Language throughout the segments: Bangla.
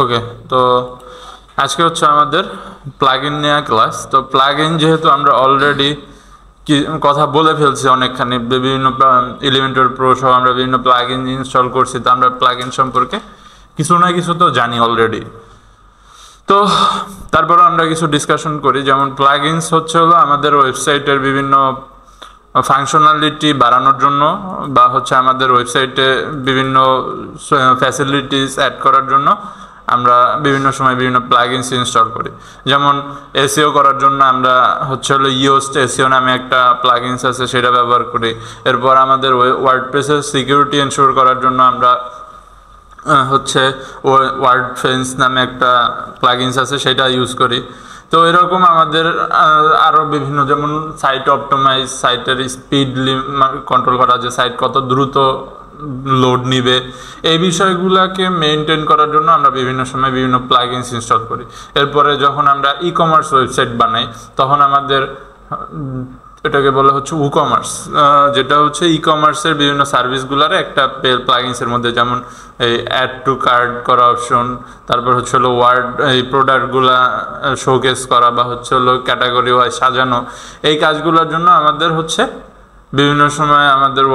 ওকে, তো আজকে হচ্ছে আমাদের প্লাগইন নেওয়া ক্লাস। তো প্লাগইন যেহেতু আমরা অলরেডি কথা বলে ফেলছি অনেকখানি, বিভিন্ন এলিমেন্টর প্রো সহ আমরা বিভিন্ন প্লাগইন ইনস্টল করছি, তো আমরা প্লাগইন সম্পর্কে কিছু না কিছু তো জানি অলরেডি। তো তারপরে আমরা কিছু ডিসকাশন করি, যেমন প্লাগইনস হচ্ছে হলো আমাদের ওয়েবসাইটের বিভিন্ন ফাংশনালিটি বাড়ানোর জন্য বা হচ্ছে আমাদের ওয়েবসাইটে বিভিন্ন ফ্যাসিলিটিস অ্যাড করার জন্য আমরা বিভিন্ন সময় বিভিন্ন প্লাগইনস ইনস্টল করি। যেমন এসইও করার জন্য আমরা হচ্ছে হলো ইওস্ট এসইও নামে একটা প্লাগইনস আছে, সেটা ব্যবহার করি। এরপর আমাদের ওয়ার্ডপ্রেসের সিকিউরিটি এনশিওর করার জন্য আমরা হচ্ছে ওয়ার্ডফেন্স নামে একটা প্লাগইনস আছে, সেটা ইউজ করি। তো এরকম আমাদের আরও বিভিন্ন, যেমন সাইট অপটিমাইজ, সাইটের স্পিড কন্ট্রোল করা, যে সাইট কত দ্রুত লোড নিবে, এই বিষয়গুলোকে মেনটেন করার জন্য আমরা বিভিন্ন সময় বিভিন্ন প্লাগইনস ইনস্টল করি। এরপরে যখন আমরা ই কমার্স ওয়েবসাইট বানাই, তখন আমাদের এটাকে বলা হচ্ছে উকমার্স, যেটা হচ্ছে ই কমার্সের বিভিন্ন সার্ভিসগুলোর একটা প্লাগইনসের মধ্যে, যেমন এই অ্যাড টু কার্ট করা অপশন, তারপর হচ্ছে হলো ওয়ার্ড এই প্রোডাক্টগুলা শোকেস করা বা হচ্ছে হলো ক্যাটাগরি ওয়াইজ সাজানো, এই কাজগুলোর জন্য আমাদের হচ্ছে বিভিন্ন সময় আমাদের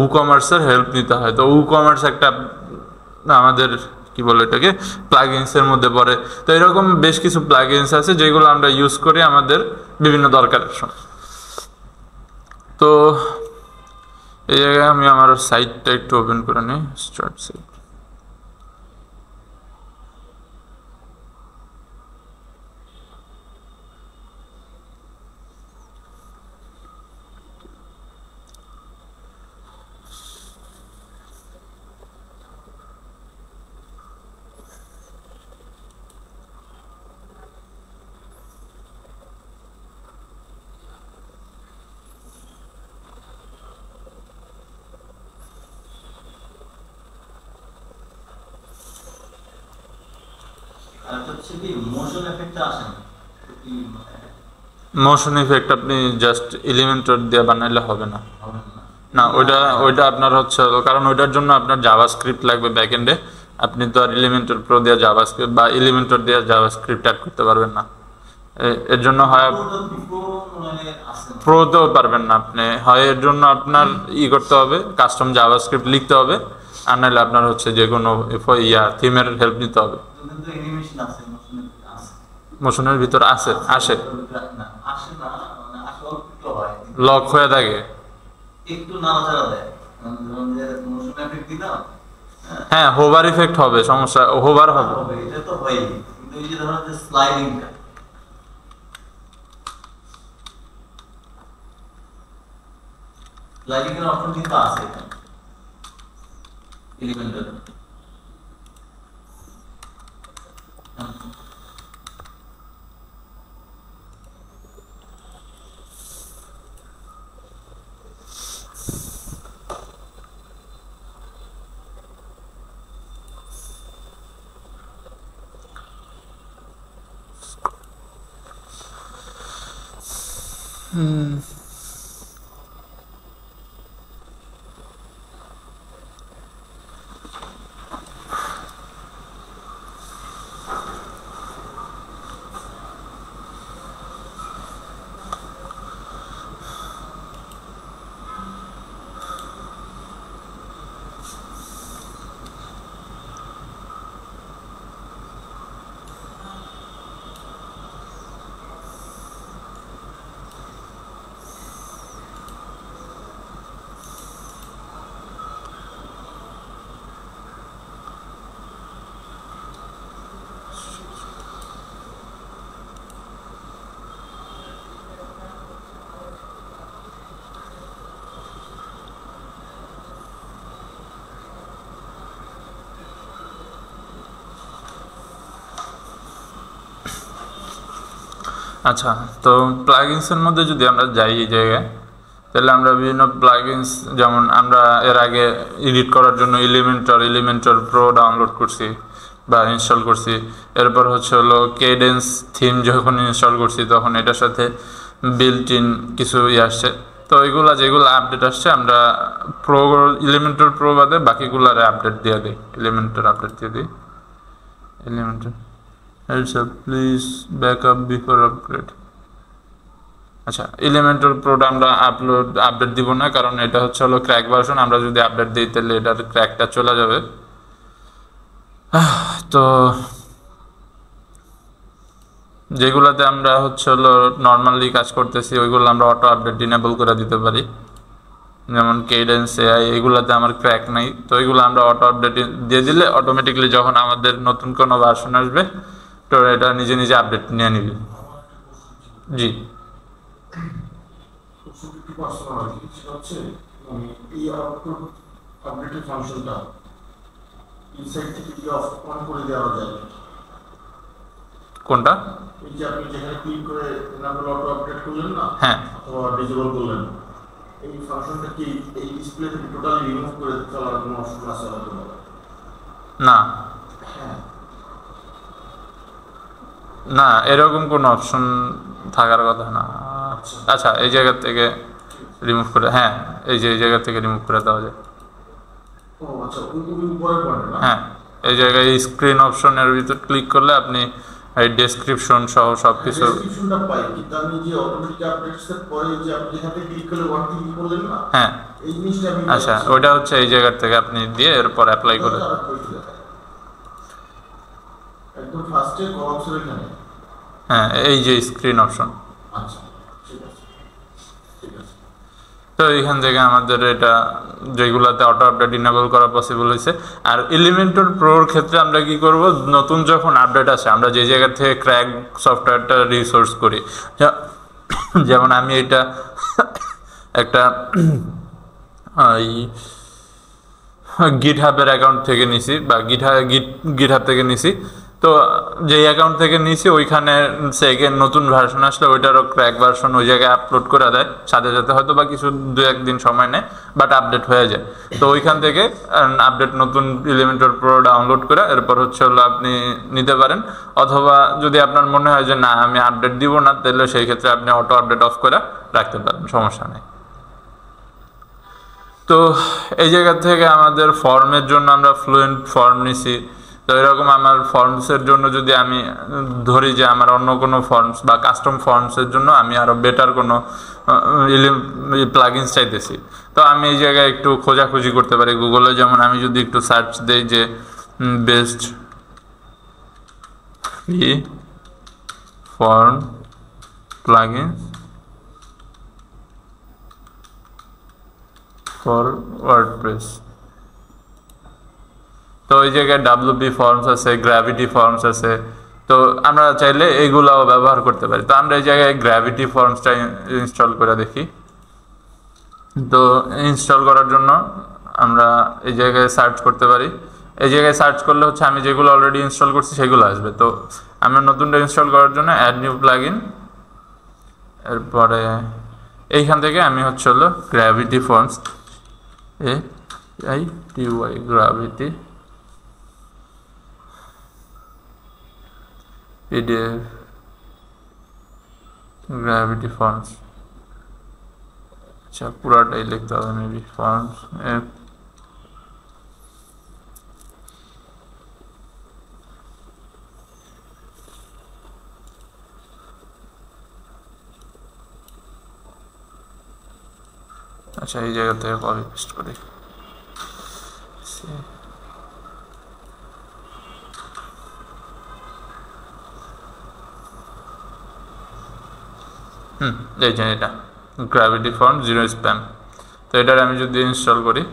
উকমার্সের হেল্প নিতে হয়। তো উকমার্স একটা আমাদের কি বলে এটাকে প্লাগইনসের মধ্যে পড়ে। তো এরকম বেশ কিছু প্লাগইনস আছে যেগুলো আমরা ইউজ করি আমাদের বিভিন্ন দরকারের সময়। তো এই জায়গায় আমি আমার সাইটটা একটু ওপেন করে নিই, স্টার্ট সাইট। মোশন ইফেক্ট আপনি জাস্ট এলিমেন্টর দিয়ে বানাইলে হবে না, না ওইটা আপনার হচ্ছে, কারণ ওইটার জন্য আপনার জাভাস্ক্রিপ্ট লাগবে ব্যাকএন্ডে। আপনি তো আর এলিমেন্টর প্রো দিয়ে জাভাস্ক্রিপ্ট বা এলিমেন্টর দিয়ে জাভাস্ক্রিপ্ট অ্যাড করতে পারবেন না। এর জন্য হয় প্রোতেও পারবেন না আপনি, হয় এর জন্য আপনার করতে হবে, কাস্টম জাভাস্ক্রিপ্ট লিখতে হবে, আর নাহলে আপনার হচ্ছে যে কোনো থিমের হেল্প নিতে হবে। মোশনের ভিতর আসে লক হয়ে থাকে, হ্যাঁ হোভার ইফেক্ট হবে, সমস্যা হোভার হবে। স্লাইডিং এর অপশন কিন্তু আছে এলিমেন্টের। আচ্ছা, তো প্লাগইনসের মধ্যে যদি আমরা যাই এই জায়গায়, তাহলে আমরা বিভিন্ন প্লাগইনস, যেমন আমরা এর আগে এডিট করার জন্য এলিমেন্টর প্রো ডাউনলোড করছি বা ইনস্টল করছি। এরপর হচ্ছে হলো কেডেন্স থিম যখন ইনস্টল করছি, তখন এটার সাথে বিল্ট ইন কিছু আসছে। তো এইগুলা যেগুলো আপডেট আসছে, আমরা এলিমেন্টর প্রো বাদে বাকিগুলারে আপডেট দিয়ে দিই, এলিমেন্টর আপডেট দিয়ে দিই। Elementor heads up please backup before upgrade. আচ্ছা, এলিমেন্টাল প্রোটা আমরা আপডেট দিব না, কারণ এটা হচ্ছে হলো ক্র্যাক ভার্সন। আমরা যদি আপডেট দিই তাহলে এটার ক্র্যাকটা চলে যাবে। তো যেগুলোতে আমরা হচ্ছে হলো নর্মালি কাজ করতেছি ওইগুলো আমরা অটো আপডেট ইনেবল করে দিতে পারি, যেমন কেডেন্স এআই, এগুলোতে আমার ক্র্যাক নাই। তো এগুলো আমরা অটো আপডেট দিয়ে দিলে অটোমেটিকলি যখন আমাদের নতুন কোনো ভার্সন আসবে তো এটা নিজে নিজে আপডেট নিয়ে নিবে। জি, কোনটা? এই যে আপনি যেখানে ক্লিক করে এনাবেল অটো আপডেট করলেন না, হ্যাঁ, অথবা ডিসেবল করলেন, এই ফাংশনটা কি এই ডিসপ্লে থেকে টোটালি রিমুভ করে চলার কোনো অপশন আছে হয়তো? না হ্যাঁ, না, এরকম কোনো অপশন থাকার কথা না। আচ্ছা, এই জায়গা থেকে রিমুভ করে, হ্যাঁ এই যে এই জায়গা থেকে রিমুভ করে দেওয়া যায়। ও আচ্ছা, ওই উপরে পড়ে না? হ্যাঁ, এই জায়গায় স্ক্রিন অপশনের ভিতর ক্লিক করলে আপনি এই ডেসক্রিপশন সহ সব কিছু ডেসক্রিপশনটা পাই, কিন্তু আমি যে অটোমেটিক আপডেটসের পরে যে আপনি যেখান থেকে ক্লিক করলে ওয়ান ক্লিক করলেন না, হ্যাঁ এই জিনিসটা আমি আচ্ছা, ওইটা হচ্ছে এই জায়গা থেকে আপনি দিয়ে এরপর অ্যাপ্লাই করে একদম ফার্স্টে কলামসের এখানে। হ্যাঁ, এই যে স্ক্রিন অপশন। আচ্ছা, ঠিক আছে, ঠিক আছে। তো এইখান থেকে আমাদের এটা যেগুলোতে অটো আপডেট ইনেবল করা পসিবল হয়েছে। আর এলিমেন্টর প্রোর ক্ষেত্রে আমরা কি করব, নতুন যখন আপডেট আসে আমরা যে জায়গা থেকে ক্র্যাক সফটওয়্যারটা রিসোর্স করি, যেমন আমি এটা একটা গিটহাবের অ্যাকাউন্ট থেকে নিছি বা গিটহাব থেকে নিছি। তো যেই অ্যাকাউন্ট থেকে নিছি ওইখানে সেকেন্ড নতুন ভার্সন আসলে ওইটারও ক্র্যাক ভার্সন ওই জায়গায় আপলোড করে দেয় সাথে সাথে, হয়তো বা কিছু 2-1 দিন সময় নেয়, বাট আপডেট হয়ে যায়। তো ওইখান থেকে আপডেট নতুন এলিমেন্টর প্রো ডাউনলোড করে এরপর হচ্ছে হলো আপনি নিতে পারেন। অথবা যদি আপনার মনে হয় যে না আমি আপডেট দিব না, তাহলে সেই ক্ষেত্রে আপনি অটো আপডেট অফ করে রাখতে পারেন, সমস্যা নেই। তো এই জায়গা থেকে আমাদের ফর্মের জন্য আমরা ফ্লুয়েন্ট ফর্ম নিছি। তো এরকম আমার ফর্মসের জন্য যদি আমি ধরি যে আমার অন্য কোনো ফর্মস বা কাস্টম ফর্মসের জন্য আমি আরও বেটার কোনো প্লাগইনস চাইতেছি, তো আমি এই জায়গায় একটু খোঁজাখুঁজি করতে পারি গুগলে। যেমন আমি যদি একটু সার্চ দিই যে best free form plugins for WordPress, তো ওই জায়গায় WP ফর্মস আছে, গ্র্যাভিটি ফর্মস আছে। তো আমরা চাইলে এইগুলাও ব্যবহার করতে পারি। তো আমরা এই জায়গায় গ্র্যাভিটি ফর্মসটা ইনস্টল করে দেখি। তো ইনস্টল করার জন্য আমরা এই জায়গায় সার্চ করতে পারি। এই জায়গায় সার্চ করলে হচ্ছে আমি যেগুলো অলরেডি ইনস্টল করছি সেগুলো আসবে। তো আমরা নতুনটা ইনস্টল করার জন্য অ্যাড নিউ প্লাগইন, এরপরে এইখান থেকে আমি হচ্ছে হলো gravity forms AITY gravity PDF gravity forms, আচ্ছা পুরাটাই লিখতে হবে মেবি ফর্মস। আচ্ছা, এই জায়গা থেকে কপি পেস্ট করি। এই যে এটা গ্র্যাভিটি ফর্ম 0 স্প্যাম। তো এটার আমি যদি ইনস্টল করি,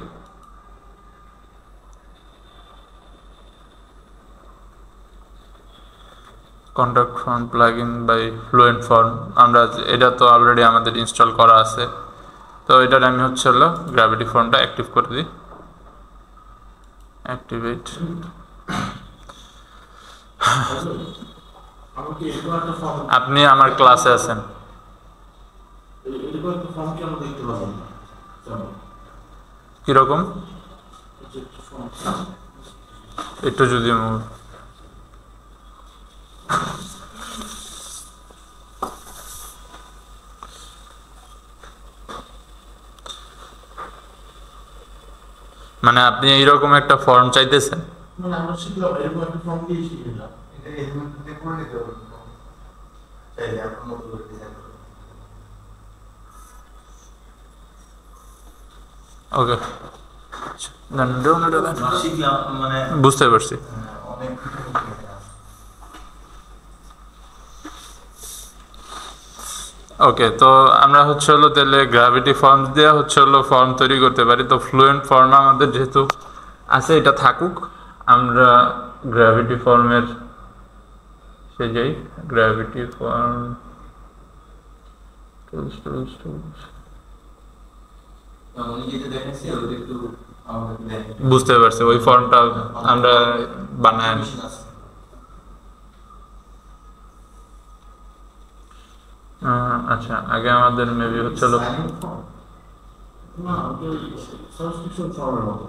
contact form plugin by fluent form, আমরা এটা তো অলরেডি আমাদের ইনস্টল করা আছে। তো এটার আমি হচ্ছে হলো গ্র্যাভিটি ফর্মটা অ্যাক্টিভ করে দিই, অ্যাক্টিভেট। আপনি আমার ক্লাসে আছেন, কিরকম একটু যদি মানে আপনি এইরকম একটা ফর্ম চাইতেছেন? মানে আমরা শিখলাম এরকম একটা ফর্ম দিয়ে শিখলাম। এটা এলিমেন্ট দিয়ে করে নিতে হবে, চাইলে আপনার মতো করে ডিজাইন করুন। ওকে, শিখলাম মানে বুঝতে পারছি। অনেক ওকে, তো আমরা হচ্ছে হলো তাহলে গ্র্যাভিটি ফর্ম দিয়ে হচ্ছে হলো ফর্ম তৈরি করতে পারি। তো ফ্লুয়েন্ট ফর্ম আমাদের যেহেতু আছে এটা থাকুক, আমরা গ্র্যাভিটি ফর্মের সে যাই। গ্র্যাভিটি ফর্ম বুঝতে পারছি, ওই ফর্মটা আমরা বানাই। আচ্ছা, আগে আমাদের মেবি হচ্ছে হলো না ওই সাবস্ক্রিপশন ফর্মের মতো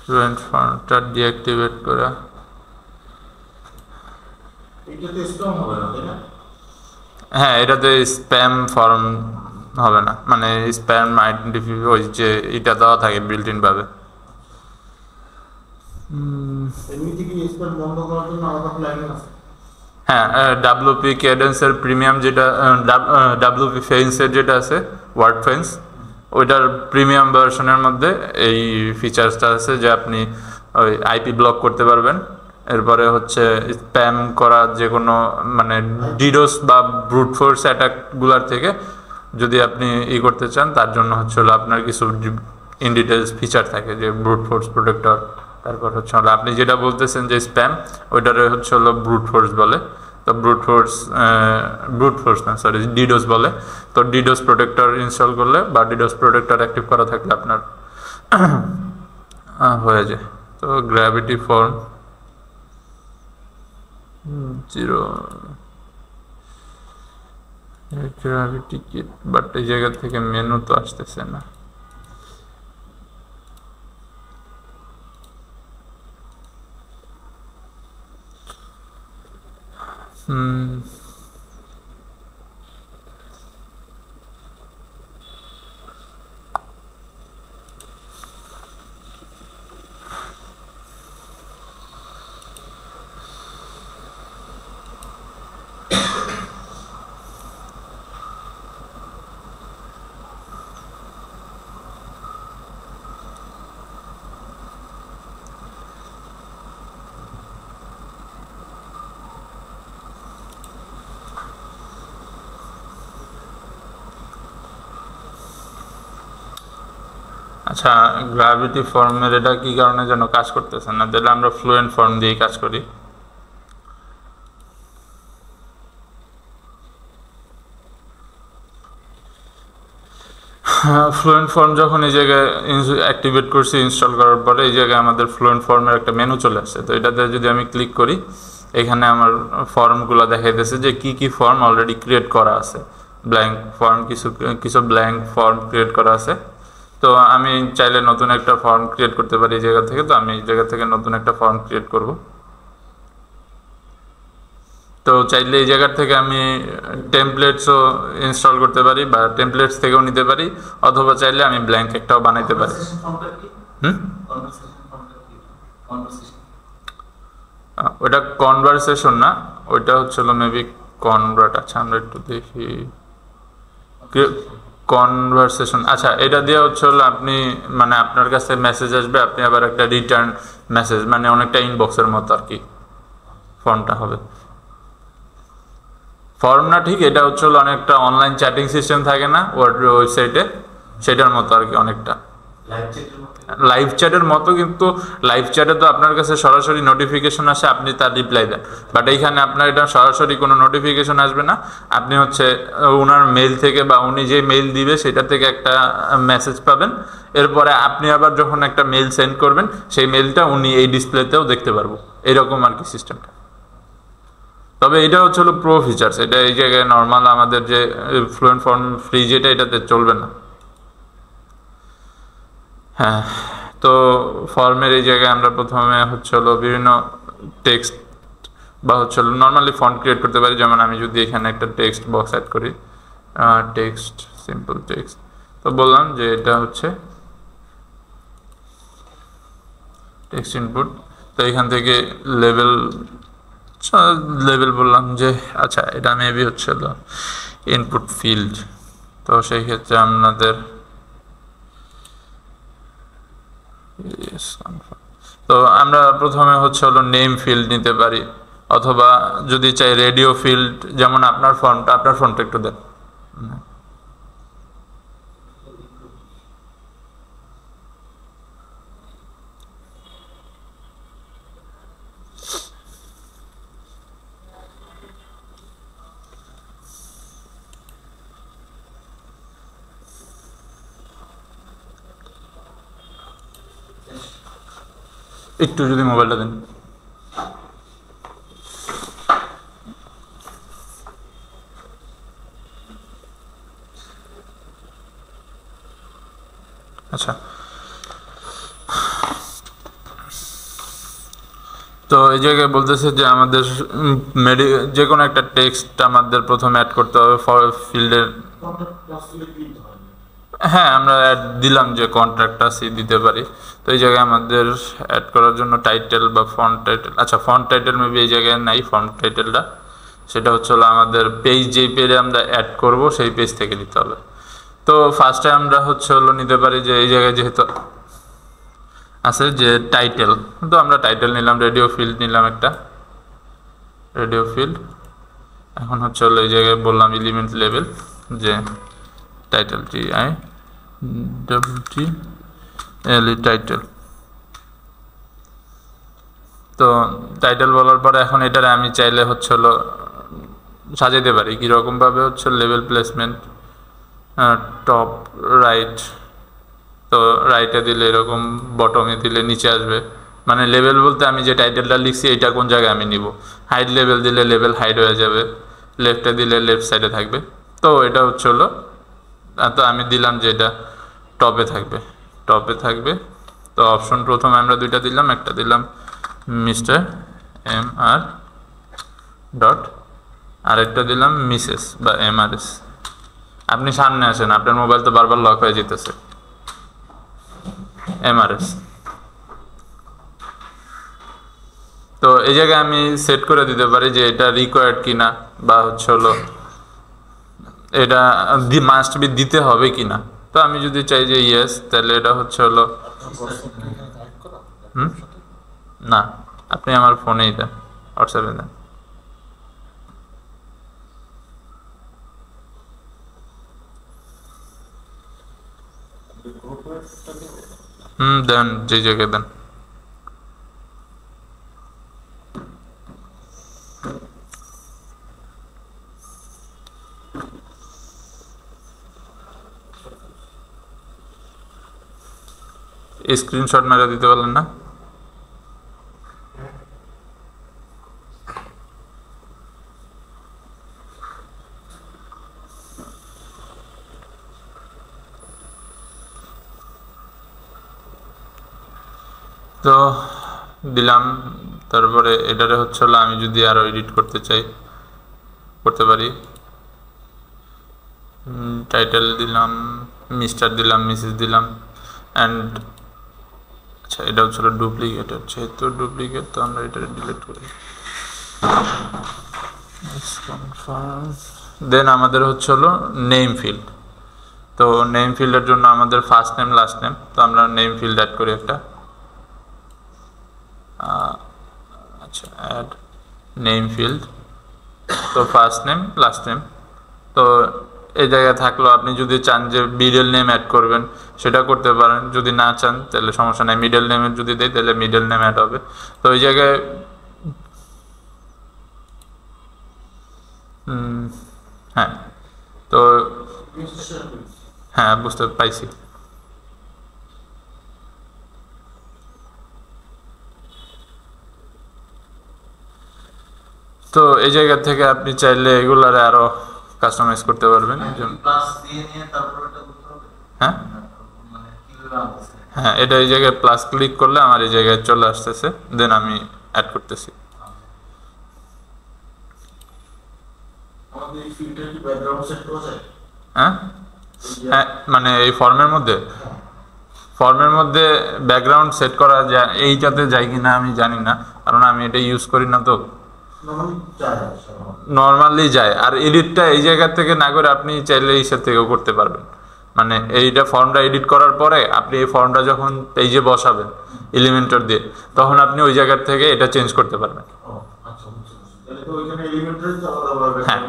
ফ্লুয়েন্ট ফর্মটা ডিঅ্যাক্টিভেট করা। এটাতে স্প্যাম হবে না, তাই না? হ্যাঁ, এটাতে স্প্যাম ফর্ম হবে না, মানে স্প্যাম আইডেন্টিফাই ওই যে এটা দেওয়া থাকে বিল্ট ইন ভাবে। এমনিতে কি স্প্যাম বন্ধ করার জন্য আলাদা প্ল্যানিং আছে? হ্যাঁ, ডাব্লিউপি ক্যাডেন্সের প্রিমিয়াম যেটা, ডাব্লিউপি ফেন্সের যেটা আছে ওয়ার্ড ফেন্স, ওইটার প্রিমিয়াম ভার্সনের মধ্যে এই ফিচার্সটা আছে যে আপনি ওই আইপি ব্লক করতে পারবেন। এরপরে হচ্ছে স্প্যাম করা যে কোনো মানে ডিডোস বা ব্রুট ফোর্স অ্যাটাকগুলার থেকে যদি আপনি করতে চান, তার জন্য হচ্ছে হলো আপনার কিছু ইন ডিটেলস ফিচার থাকে, যে ব্রুট ফোর্স প্রোটেক্টর। তারপর হচ্ছে হলো আপনি যেটা বলতেছেন যে স্প্যাম, ওইটারে হচ্ছে হলো ব্রুট ফোর্স বলে। তো ব্রুট ফোর্স না, সরি, ডিডোস বলে। তো ডিডোস প্রোটেক্টর ইনস্টল করলে বা ডিডোস প্রোটেক্টর অ্যাক্টিভ করা থাকলে আপনার হয়ে যায়। তো gravity form 0 gravity kit, but এই জায়গা থেকে মেনু তো আসতেছে না। আচ্ছা, গ্র্যাভিটি ফর্মের এটা কি কারণে যেন কাজ করতেছে না? তাহলে আমরা ফ্লুয়েন্ট ফর্ম দিয়ে কাজ করি। ফ্লুয়েন্ট ফর্ম যখন এই জায়গায় অ্যাক্টিভেট করছি ইনস্টল করার পরে, এই জায়গায় আমাদের ফ্লুয়েন্ট ফর্মের একটা মেনু চলে আসছে। তো এটাতে যদি আমি ক্লিক করি, এখানে আমার ফর্মগুলো দেখাইতেছে যে কি কি ফর্ম অলরেডি ক্রিয়েট করা আছে। ব্ল্যাঙ্ক ফর্ম, কিছু ব্ল্যাঙ্ক ফর্ম ক্রিয়েট করা আছে। তো আমি চাইলে নতুন একটা ফর্ম ক্রিয়েট করতে পারি এই জায়গা থেকে। তো আমি এই জায়গা থেকে নতুন একটা ফর্ম ক্রিয়েট করব। তো চাইলে এই জায়গার থেকে আমি টেমপ্লেটসও ইনস্টল করতে পারি বা টেমপ্লেটস থেকেও নিতে পারি, অথবা চাইলে আমি ব্ল্যাঙ্ক একটাও বানাইতে পারি। ওটা কনভারসেশন না, ওইটা হচ্ছিল মেবি কনভার্ট। আচ্ছা, আমরা একটু দেখি। কনভারসেশন, আচ্ছা, এটা দিয়ে হচ্ছে হলো আপনি মানে আপনার কাছে মেসেজ আসবে, আপনি আবার একটা রিটার্ন মেসেজ, মানে অনেকটা ইনবক্সের মতো আর কি ফর্মটা হবে। ফর্ম না ঠিক, এটা হচ্ছে হলো অনেকটা অনলাইন চ্যাটিং সিস্টেম থাকে না ওয়েবসাইটে, সেটার মতো আর কি, অনেকটা লাইভ চ্যাটের মতো। কিন্তু লাইভ চ্যাটে তো আপনার কাছে সরাসরি নোটিফিকেশন আসে, আপনি তার রিপ্লাই দেন। বাট এইখানে আপনার এটা সরাসরি কোনো নোটিফিকেশন আসবে না, আপনি হচ্ছে ওনার মেইল থেকে বা উনি যে মেইল দিবে সেটা থেকে একটা মেসেজ পাবেন। এরপরে আপনি আবার যখন একটা মেইল সেন্ড করবেন, সেই মেইলটা উনি এই ডিসপ্লেতেও দেখতে পারবো, এরকম আর কি সিস্টেমটা। তবে এটা হচ্ছে হলো প্রো ফিচার্স, এটা এই জায়গায় নর্মাল আমাদের যে ফ্লুয়েন্ট ফর্ম ফ্রি যেটা, এটাতে চলবে না। হ্যাঁ, তো ফর্মের এই জায়গায় আমরা প্রথমে হচ্ছে হলো বিভিন্ন টেক্সট বা হচ্ছে হলো নর্মালি ফন্ট ক্রিয়েট করতে পারি। যেমন আমি যদি এখানে একটা টেক্সট বক্স অ্যাড করি, টেক্সট, সিম্পল টেক্সট, তো বললাম যে এটা হচ্ছে টেক্সট ইনপুট। তো এখান থেকে লেভেল বললাম যে আচ্ছা এটা মেবি হচ্ছিল ইনপুট ফিল্ড। তো সেই ক্ষেত্রে আপনাদের তো আমরা প্রথমে হচ্ছে হলো নেম ফিল্ড নিতে পারি, অথবা যদি চাই রেডিও ফিল্ড, যেমন আপনার ফর্মটা একটু দেন। একটু যদি মোবাইলটা দেন। আচ্ছা, তো এই জায়গায় বলতেছে যে আমাদের যে কোনো একটা টেক্সট আমাদের প্রথমে অ্যাড করতে হবে ফিল্ডের। হ্যাঁ, আমরা অ্যাড দিলাম যে কন্ট্রাক্টটা সি দিতে পারি। তো এই জায়গায় আমাদের অ্যাড করার জন্য টাইটেল বা ফন্ট টাইটেল, আচ্ছা ফন্ট টাইটেল মেবি এই জায়গায় নাই ফন্ট টাইটেলটা, সেটা হচ্ছে আমাদের পেজ, যেই পেজে আমরা অ্যাড করব সেই পেজ থেকে নিতে হবে। তো ফার্স্টে আমরা হচ্ছে নিতে পারি যে এই জায়গায় যেহেতু আছে যে টাইটেল, তো আমরা টাইটেল নিলাম, রেডিও ফিল্ড নিলাম একটা রেডিও ফিল্ড। এখন হচ্ছে এই জায়গায় বললাম এলিমেন্ট লেভেল যে টাইটেল TITLE টাইটেল। তো টাইটেল বলার পরে এখন এটারে আমি চাইলে হচ্ছে সাজাইতে পারি কীরকমভাবে হচ্ছে লেভেল প্লেসমেন্ট, টপ রাইট। তো রাইটে দিলে এরকম, বটমে দিলে নিচে আসবে, মানে লেভেল বলতে আমি যে টাইটেলটা লিখছি এটা কোন জায়গায় আমি নিব। হাইড লেভেল দিলে লেভেল হাইড হয়ে যাবে, লেফটে দিলে লেফট সাইডে থাকবে। তো এটা হচ্ছে তো আমি দিলাম যে এটা টপে থাকবে। তো অপশন প্রথমে আমরা দুইটা দিলাম, একটা দিলাম মিস্টার MR ডট, আরেকটা দিলাম মিসেস বা MRS। আপনি সামনে আসেন, আপনার মোবাইল তো বারবার লক হয়ে যেতেছে। MRS। তো এই জায়গায় আমি সেট করে দিতে পারি যে এটা রিকোয়ার্ড কিনা, বা হচ্ছে এটা মাস্ট বি দিতে হবে কিনা। তো আমি যদি চাই যে ইয়েস, তাহলে এটা হচ্ছে না, আপনি আমার ফোনেই দেন, হোয়াটসঅ্যাপে দেন। দেন, যে জায়গায় দেন। স্ক্রিনশট মেরে দিতে পারলেন না? তো দিলাম, তারপরে এটারে হচ্ছে আমি যদি আরো এডিট করতে চাই করতে পারি। টাইটেল দিলাম, মিস্টার দিলাম, মিসেস দিলাম, অ্যান্ড আচ্ছা এটা হচ্ছে ডুপ্লিকেট, যেহেতু ডুপ্লিকেট তো আমরা এটা ডিলিট করি। দেন আমাদের হচ্ছে নেম ফিল্ড। তো নেম ফিল্ডের জন্য আমাদের ফার্স্ট নেম লাস্ট নেম, তো আমরা নেম ফিল্ড অ্যাড করি একটা। আচ্ছা, অ্যাড নেম ফিল্ড। তো ফার্স্ট নেম লাস্ট নেম, তো এই জায়গায় থাকলো। আপনি যদি চান যে মিডল নেম অ্যাড করবেন সেটা করতে পারেন, যদি না চান তাহলে সমস্যা নাই। মিডল নেমের যদি দেয় তাহলে মিডল নেম অ্যাড হবে। তো এই জায়গায় হ্যাঁ, তো হ্যাঁ বুঝতে পাইছি। তো এই জায়গা থেকে আপনি চাইলে এগুলারে আরো কাস্টমাইজ করতে পারবেন। হ্যাঁ হ্যাঁ, এটা এই জায়গায় প্লাস ক্লিক করলে আমার এই জায়গায় চলে আসতেছে, দেন আমি অ্যাড করতেছি। হ্যাঁ হ্যাঁ, মানে এই ফর্মের মধ্যে ফর্মের মধ্যে ব্যাকগ্রাউন্ড সেট করা যায় এইটাতে যায় কিনা আমি জানি না, কারণ আমি এটা ইউজ করি না। তো নর্মালি যায়, আর এডিটটা এই জায়গা থেকে না করে আপনি চাইলে ইসের থেকেও করতে পারবেন। মানে এইটা ফর্মটা এডিট করার পরে আপনি এই ফর্মটা যখন পেজে বসাবেন এলিমেন্টর দিয়ে, তখন আপনি ওই জায়গার থেকে এটা চেঞ্জ করতে পারবেন। হ্যাঁ।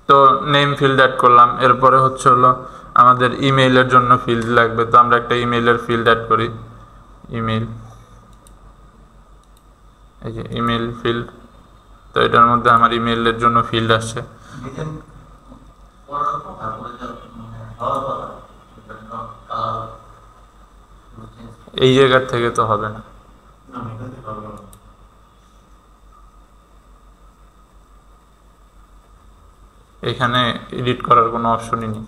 তো নেম ফিল্ড অ্যাড করলাম, এরপরে হচ্ছে হলো আমাদের ইমেইলের জন্য ফিল্ড লাগবে, তো আমরা একটা ইমেইলের ফিল্ড অ্যাড করি। ইমেইল, এই যে ইমেইল ফিল্ড, তো এটার মধ্যে আমার ইমেইলের জন্য ফিল্ড আসছে। এই জায়গার থেকে তো হবে না, এখানে এডিট করার কোনো অপশনই নেই।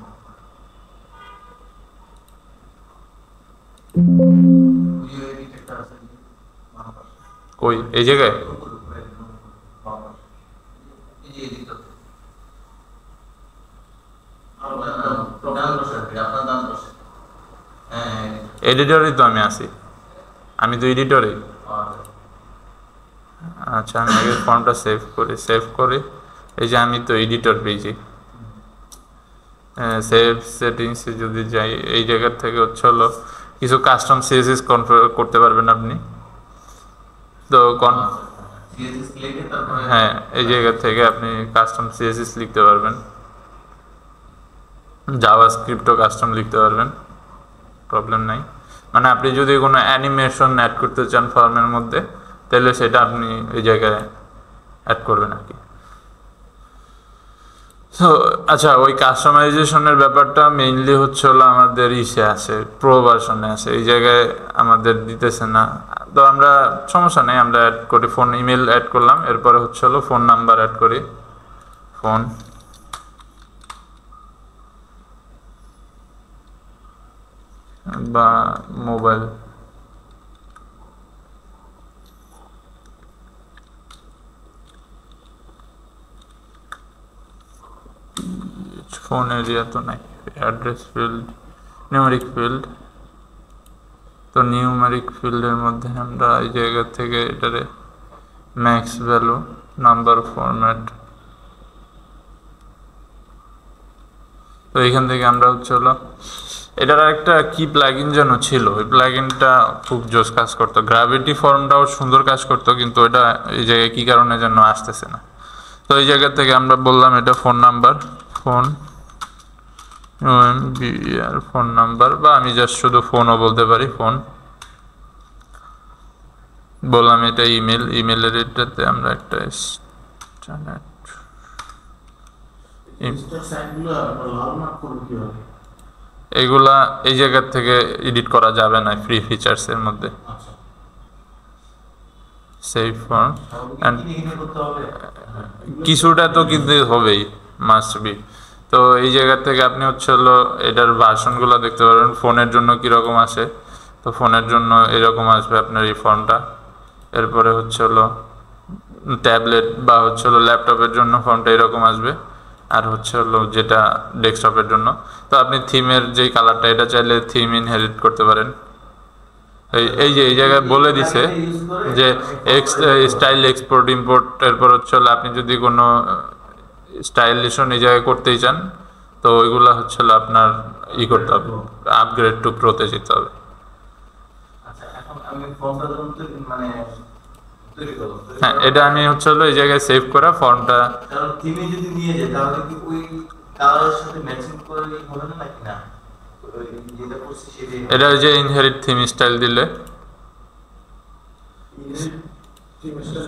কই এই জায়গায়? এডিটরই তো আমি আছি, আমি তো এডিটরে। আচ্ছা, আমি আগে ফর্মটা সেভ করি। এই যে আমি তো এডিটর পেয়েছি, সেভ সেটিংসে যদি যাই, এই জায়গার থেকে হচ্ছে হলো কিছু কাস্টম সিএসএস কনফিগার করতে পারবেন আপনি। তো হ্যাঁ, এই জায়গা থেকে আপনি কাস্টম সিএসএস লিখতে পারবেন, জাভাস্ক্রিপ্টও কাস্টম লিখতে পারবেন, প্রবলেম নাই। মানে আপনি যদি কোনো অ্যানিমেশন অ্যাড করতে চান ফর্মের মধ্যে, তাহলে সেটা আপনি এই জায়গায় অ্যাড করবেন আর কি। তো আচ্ছা, ওই কাস্টমাইজেশনের ব্যাপারটা মেইনলি হচ্ছে হলো আমাদের ইসে আছে, প্রো ভার্সনে আছে, এই জায়গায় আমাদের দিতেছে না। তো আমরা সমস্যা নেই, আমরা অ্যাড করি, ফোন ইমেল অ্যাড করলাম, এরপরে হচ্ছে হলো ফোন নাম্বার অ্যাড করি, ফোন বা মোবাইল। ফোন এরিয়া তো নাই, অ্যাড্রেস ফিল্ড, নিউমেরিক ফিল্ড। তো নিউমেরিক ফিল্ডের মধ্যে আমরা এই জায়গা থেকে এটারে ম্যাক্স ভ্যালু, নাম্বার ফরম্যাট, তো এইখান থেকে আমরা হচ্ছে হলো এটার একটা কি প্লাগইন যেন ছিল, ওই প্লাগইনটা খুব জোস কাজ করতো, গ্র্যাভিটি ফর্মটাও সুন্দর কাজ করতো, কিন্তু এটা এই জায়গায় কি কারণে যেন আসতেছে না। তো এই জায়গা থেকে আমরা বললাম এটা phone number, phone phone number, বা আমি জাস্ট শুধু ফোনও বলতে পারি, ফোন বললাম। এটা ইমেল, ইমেলের এটাতে আমরা একটা এগুলা এই জায়গা থেকে এডিট করা যাবে না ফ্রি ফিচার্স এর মধ্যে। সেভ ফর্ম এন্ড কিছুটা তো কিন্তু হবেই, মাস্ট বি। তো এই জায়গা থেকে আপনি হচ্ছে হলো এটার ভার্সনগুলো দেখতে পারবেন, ফোনের জন্য কীরকম আসে। তো ফোনের জন্য এরকম আসবে আপনার এই ফর্মটা। এরপরে হচ্ছে হলো ট্যাবলেট বা হচ্ছে হলো ল্যাপটপের জন্য ফর্মটা এরকম আসবে, আর হচ্ছে হলো যেটা ডেস্কটপের জন্য। তো আপনি থিমের যেই কালারটা, এটা চাইলে থিম ইনহেরিট করতে পারেন। এই যে এই জায়গায় বলে দিছে যে স্টাইল এক্সপোর্ট ইম্পোর্ট, এরপর হচ্ছে হলো আপনি যদি কোনো স্টাইলিশন এই জায়গায় করতেই চান, তো ওইগুলো হচ্ছে হলো আপনার করতে হবে, আপগ্রেড টু প্রোতে যেতে হবে। হ্যাঁ, এটা আমি হচ্ছে হলো এই জায়গায় সেভ করা ফর্মটা। থিমে যদি নিয়ে যায় তাহলে কি ওই কালারের সাথে ম্যাচিং করে হবে না নাকি না? এটা যে ইনহেরিট থিম স্টাইল দিলে,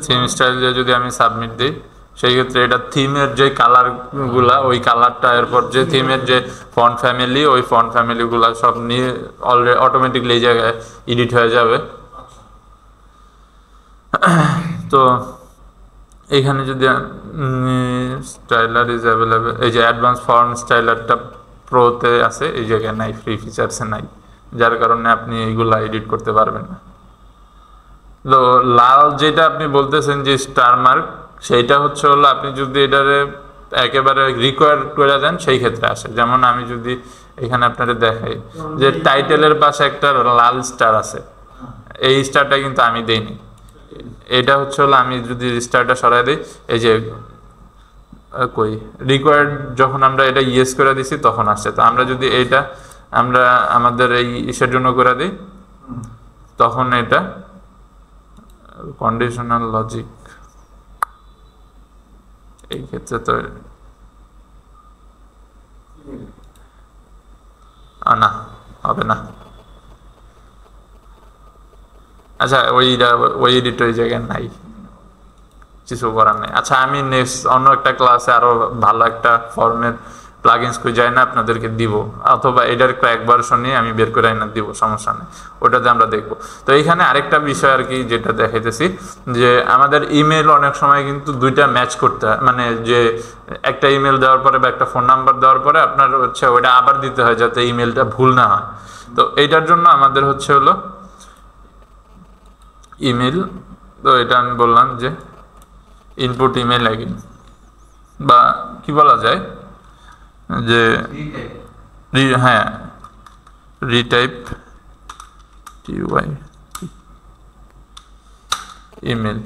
থিম স্টাইল দিয়ে যদি আমি সাবমিট দিই, সেই ক্ষেত্রে এটা থিমের যে কালারগুলা, ওই কালারটা, এরপর যে থিমের যে ফন্ট ফ্যামিলি, ওই ফন্ট ফ্যামিলিগুলা সব নিয়ে অলরেডি অটোমেটিকলি এই জায়গায় এডিট হয়ে যাবে। তো এইখানে যদি স্টাইলার ইজ অ্যাভেলেবেল, এই যে অ্যাডভান্স ফর্ম স্টাইলারটা প্রোতে আছে, এই জায়গায় নাই, ফ্রি ফিচার্সে নাই, যার কারণে আপনি এইগুলা এডিট করতে পারবেন না। তো লাল যেটা আপনি বলতেছেন যে স্টার মার্ক, সেইটা হচ্ছে হলো আপনি যদি এটারে একেবারে রিকোয়ার করে দেন সেই ক্ষেত্রে আসে। যেমন আমি যদি এখানে আপনাদের দেখাই যে টাইটেলের পাশে একটা লাল স্টার আছে, এই স্টারটা কিন্তু আমি দেইনি। এটা হচ্ছে হলো আমি যদি স্টারটা সরাই দিই, এই যে কই রিকোয়ার্ড যখন আমরা এটা ইয়েস করে দিছি তখন আসছে। তো আমরা যদি এইটা আমরা আমাদের এই ইসের জন্য করে দিই তখন এটা কন্ডিশনাল লজিক, এই ক্ষেত্রে তো না হবে না। আচ্ছা ওই এডিট ওই জায়গায় নাই, কিছু করার নেই। আচ্ছা আমি নেক্সট অন্য একটা ক্লাসে আরো ভালো একটা ফর্মের প্লাগইনস খুঁজে না আপনাদেরকে দিব, অথবা এটার ক্র্যাক ভার্সন নিয়ে আমি বের করে না দিব, সমস্যা নেই, ওটাতে আমরা দেখব। তো এইখানে আরেকটা বিষয় আর কি যেটা দেখাইতেছি যে আমাদের ইমেল অনেক সময় কিন্তু দুইটা ম্যাচ করতে হয়, মানে যে একটা ইমেল দেওয়ার পরে বা একটা ফোন নাম্বার দেওয়ার পরে আপনার হচ্ছে ওইটা আবার দিতে হয় যাতে ইমেলটা ভুল না হয়। তো এইটার জন্য আমাদের হচ্ছে হলো ইমেল, তো এটা আমি বললাম যে ইনপুট ইমেল আইডি বা কি বলা যায় যে হ্যাঁ রিটাইপ টিওয়াই ইমেল।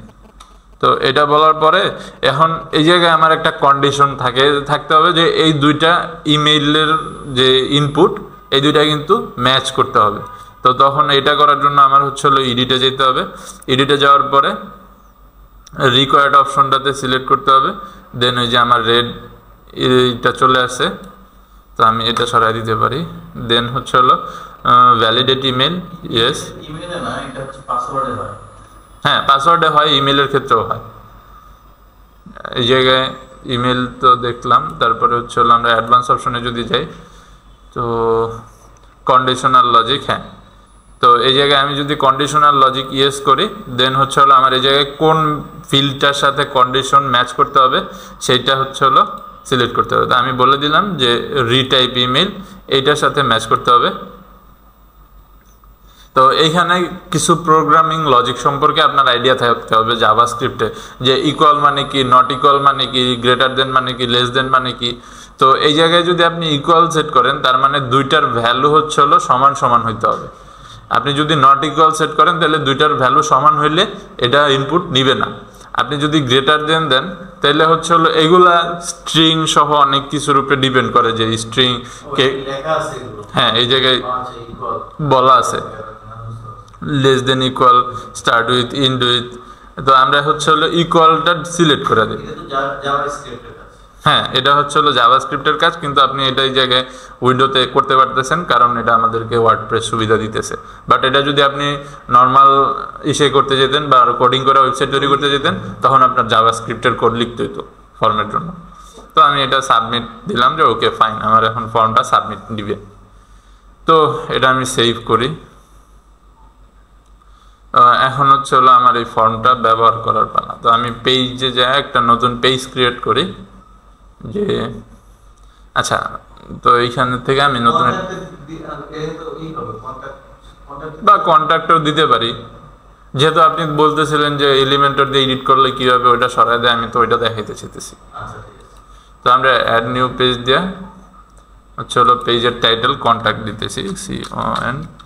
তো এটা বলার পরে এখন এই জায়গায় আমার একটা কন্ডিশন থাকতে হবে যে এই দুইটা ইমেইলের যে ইনপুট এই দুইটা কিন্তু ম্যাচ করতে হবে। তো তখন এটা করার জন্য আমার হচ্ছে হলো এডিটে যেতে হবে। এডিটে যাওয়ার পরে রিকোয়ার্ড অপশনটাতে সিলেক্ট করতে হবে, দেন ওই যে আমার রেড এটা চলে আসে, তো আমি এটা সরাই দিতে পারি। দেন হচ্ছে হলো ভ্যালিডেট ইমেল, ইয়েস ইমেইলে না, এটা হচ্ছে পাসওয়ার্ডে হয়। হ্যাঁ পাসওয়ার্ডে হয়, ইমেলের ক্ষেত্রেও হয়। এই জায়গায় ইমেল তো দেখলাম, তারপরে হচ্ছে হলো আমরা অ্যাডভান্স অপশনে যদি যাই তো কন্ডিশনাল লজিক, হ্যাঁ তো এই জায়গায় আমি যদি কন্ডিশনাল লজিক ইয়েস করি দেন হচ্ছে হলো আমার এই জায়গায় কোন ফিল্ডটার সাথে কন্ডিশন ম্যাচ করতে হবে সেইটা হচ্ছে হলো সিলেক্ট করতে হবে। তো আমি বলে দিলাম যে রিটাইপ ইমেল এইটার সাথে ম্যাচ করতে হবে। তো এইখানে কিছু প্রোগ্রামিং লজিক সম্পর্কে আপনার আইডিয়া থাকতে হবে জাভাস্ক্রিপ্টে, যে ইকুয়াল মানে কি, নট ইকুয়াল মানে কি, গ্রেটার দেন মানে কি, লেস দেন মানে কি। তো এই জায়গায় যদি আপনি ইকুয়াল সেট করেন তার মানে দুইটার ভ্যালু হচ্ছে হলো সমান সমান হইতে হবে। আপনি যদি নট ইকুয়াল সেট করেন তাহলে দুইটার ভ্যালু সমান হইলে এটা ইনপুট নিবে না। আপনি যদি গ্রেটার দেন তাহলে হচ্ছে হলো এগুলা স্ট্রিং সহ অনেক কিছুর উপরে ডিপেন্ড করে, যে স্ট্রিং কে হ্যাঁ এই জায়গায় বলা আছে less than equal, start with, end with. তো আমরা হচ্ছে হলো ইকুয়ালটা সিলেক্ট করে দিই। হ্যাঁ এটা হচ্ছে হলো জাভাস্ক্রিপ্টের কাজ, কিন্তু আপনি এটা এই জায়গায় উইন্ডোতে করতে পারতেছেন কারণ এটা আমাদেরকে ওয়ার্ডপ্রেস সুবিধা দিতেছে। বাট এটা যদি আপনি নর্মাল ইসে করতে যেতেন বা কোডিং করে ওয়েবসাইট তৈরি করতে যেতেন তখন আপনার জাভাস্ক্রিপ্টের কোড লিখতে হতো ফর্মের জন্য। তো আমি এটা সাবমিট দিলাম যে ওকে ফাইন, আমার এখন ফর্মটা সাবমিট দিবে। তো এটা আমি সেভ করি। এখন হচ্ছে হলো আমার এই ফর্মটা ব্যবহার করার পালা। তো আমি পেজে যাই একটা নতুন পেজ ক্রিয়েট করি, যে আচ্ছা তো এইখান থেকে আমি নতুন বা কন্ট্যাক্টর দিতে পারি, যেহেতু আপনি বলতেছিলেন যে এলিমেন্টর দিয়ে এডিট করলে কীভাবে ওইটা সরাই দেয়, আমি তো ওইটা দেখাইতে চাইতেছি। তো আমরা অ্যাড নিউ পেজ দিয়ে হচ্ছে হলো পেজের টাইটেল কন্ট্যাক্ট দিতেছি,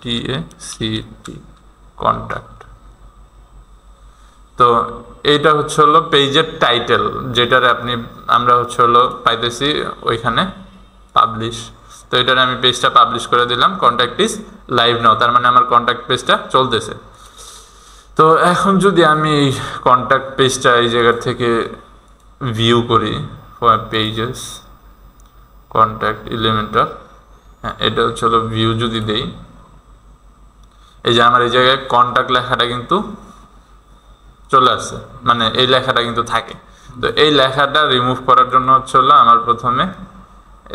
CONTACT কন্ট্যাক্ট। তো এইটা হচ্ছে হলো পেজের টাইটেল, যেটার আমরা হচ্ছে হলো পাইতেছি ওইখানে পাবলিশ। তো এটার আমি পেজটা পাবলিশ করে দিলাম, কন্ট্যাক্ট ইজ লাইভ নাও, তার মানে আমার কন্ট্যাক্ট পেজটা চলতেছে। তো এখন যদি আমি এই কন্ট্যাক্ট পেজটা এই জায়গা থেকে ভিউ করি, পেজেস কন্ট্যাক্ট এলিমেন্টর, হ্যাঁ এটা হচ্ছে হলো ভিউ যদি দেই, এই যে আমার এই জায়গায় কন্ট্যাক্ট লেখাটা কিন্তু চলে আসছে, মানে এই লেখাটা কিন্তু থাকে। তো এই লেখাটা রিমুভ করার জন্য হচ্ছে হলো আমার প্রথমে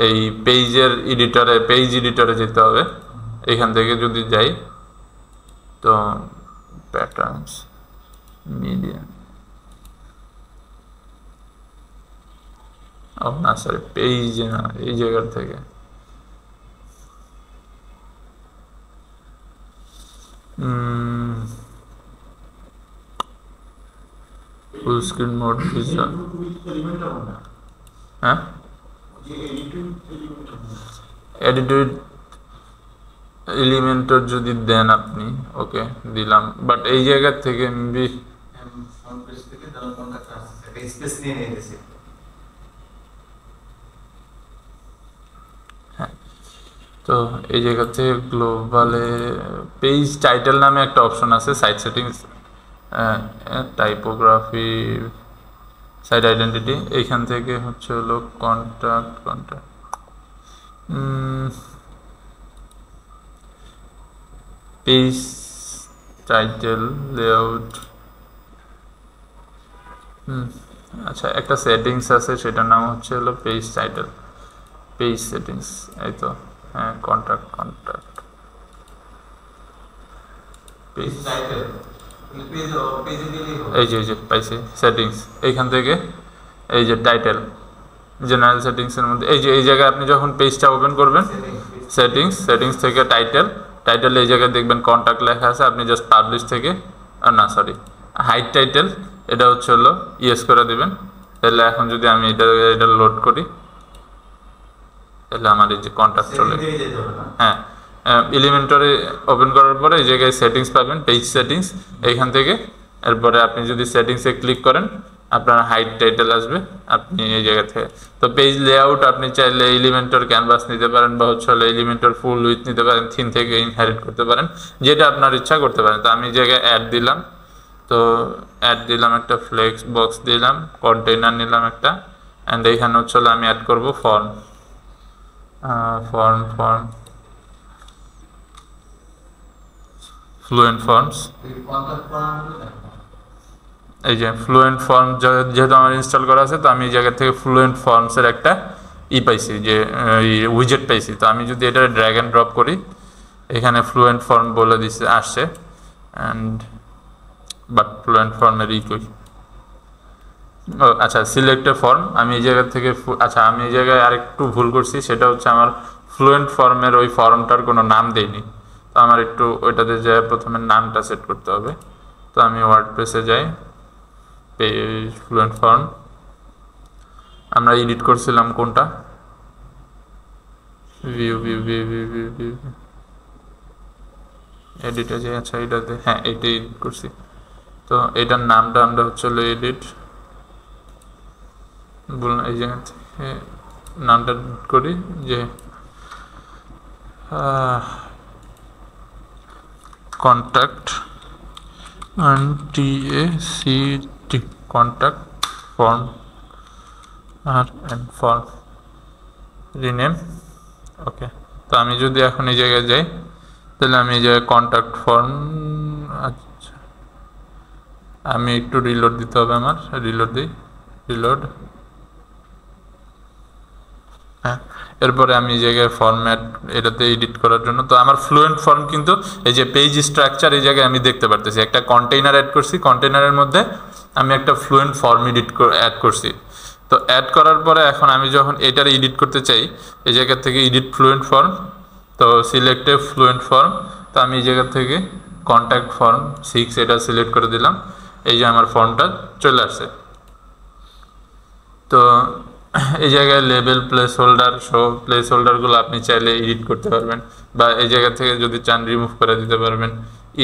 এই পেজ এডিটরে যেতে হবে। এখান থেকে যদি যাই তো প্যাটার্নস মিডিয়া, ও না সরি পেজ না, এই জায়গার থেকে ফুল স্ক্রিন মোড ফিচার, হ্যাঁ যে এডিটিং এডিটেড এলিমেন্টর যদি দেন আপনি, ওকে দিলাম, বাট এই জায়গা থেকে ফ্রন্ট পেজ থেকে ধরুন কন্টাক্ট আসছে একটা স্পেস নিয়ে নিয়েছে। তো এই জায়গা থেকে গ্লোবালে পেজ টাইটেল নামে একটা অপশন আছে, site settings, typography, site identity, এইখান থেকে হচ্ছে হলো কন্ট্যাক্ট পেজ টাইটেল লেআউট, আচ্ছা একটা সেটিংস আছে সেটার নাম হচ্ছে হলো পেজ টাইটেল, পেজ সেটিংস, এই তো হ্যাঁ কন্ট্যাক্ট পেজ টাইটেল পেজ পেজে দিলেই হবে। এই যে পাইছি সেটিংস, এইখান থেকে এই যে টাইটেল জেনারেল সেটিংসের মধ্যে এই যে এই জায়গায় আপনি যখন পেজটা ওপেন করবেন সেটিংস থেকে টাইটেল এই জায়গায় দেখবেন কন্ট্যাক্ট লেখা আছে, আপনি জাস্ট পাবলিশ থেকে না সরি হাইড টাইটেল এটা হচ্ছে হলো ইয়েস করে দিবেন। তাহলে এখন যদি আমি এটা লোড করি তাহলে আমার এই যে কন্ট্যাক্ট চলে, হ্যাঁ এলিমেন্টরে ওপেন করার পরে এই জায়গায় সেটিংস পাবেন, পেজ সেটিংস, এইখান থেকে এরপরে আপনি যদি সেটিংসে ক্লিক করেন আপনার হাইড টাইটেল আসবে, আপনি এই জায়গা থেকে। তো পেজ লেআউট আপনি চাইলে এলিমেন্টর ক্যানভাস নিতে পারেন বা হচ্ছে হলো এলিমেন্টর ফুল উইথ নিতে পারেন, থিম থেকে ইনহেরিট করতে পারেন, যেটা আপনার ইচ্ছা করতে পারেন। তো আমি এই জায়গায় অ্যাড দিলাম, তো অ্যাড দিলাম একটা ফ্লেক্স বক্স দিলাম, কন্টেইনার নিলাম একটা, অ্যান্ড এইখানে হচ্ছে হলো আমি অ্যাড করবো ফর্ম ফ্লুয়েন্ট ফর্মস, এই যে ফ্লুয়েন্ট ফর্ম যেহেতু আমার ইনস্টল করা আছে, তো আমি এই জায়গা থেকে ফ্লুয়েন্ট ফর্মসের একটা পাইছি, যে উইজেট পাইছি। তো আমি যদি এটা ড্র্যাগ অ্যান্ড ড্রপ করি, এখানে ফ্লুয়েন্ট ফর্ম বলে দিচ্ছে আসছে, অ্যান্ড বাট ফ্লুয়েন্ট ফর্মের কই, ও আচ্ছা সিলেক্টেড ফর্ম, আমি এই জায়গা থেকে আচ্ছা আমি এই জায়গায় আরেকটু ভুল করছি, সেটা হচ্ছে আমার ফ্লুয়েন্ট ফর্মের ওই ফর্মটার কোনো নাম দেইনি। তো আমার একটু ওইটাতে যাই প্রথমে নামটা সেট করতে হবে। তো আমি ওয়ার্ডপ্রেসে যাই, পেজ ফ্লুয়েন্ট ফর্ম, আমরা এডিট করছিলাম কোনটা, ভিউ এডিটে যাই, আচ্ছা এটাতে, হ্যাঁ এইটাই এডিট করছি। তো এটার নামটা আমরা হচ্ছে হলো এডিট বললাম, এই জায়গা থেকে নামটা করি যে contact TACT contact form form rename, okay. তো আমি যদি এখন এই জায়গায় যাই তাহলে আমি এই জায়গায় কন্ট্যাক্ট ফর্ম, আচ্ছা আমি একটু রিলোড দিতে হবে, আমার রিলোড হ্যাঁ, এরপরে আমি এই জায়গায় ফরম্যাট এটাতে এডিট করার জন্য, তো আমার ফ্লুয়েন্ট ফর্ম কিন্তু এই যে পেজ স্ট্রাকচার এই জায়গায় আমি দেখতে পারতেছি, একটা কন্টেইনার অ্যাড করছি, কন্টেইনারের মধ্যে আমি একটা ফ্লুয়েন্ট ফর্ম অ্যাড করছি। তো অ্যাড করার পরে এখন আমি যখন এটার এডিট করতে চাই, এই জায়গা থেকে এডিট ফ্লুয়েন্ট ফর্ম, তো সিলেক্টেড ফ্লুয়েন্ট ফর্ম, তো আমি এই জায়গা থেকে কন্ট্যাক্ট ফর্ম 6 এটা সিলেক্ট করে দিলাম, এই যে আমার ফর্মটা চলে আসছে। তো এই জায়গায় লেবেল প্লেস হোল্ডারগুলো আপনি চাইলে এডিট করতে পারবেন, বা এই জায়গা থেকে যদি চান রিমুভ করে দিতে পারবেন।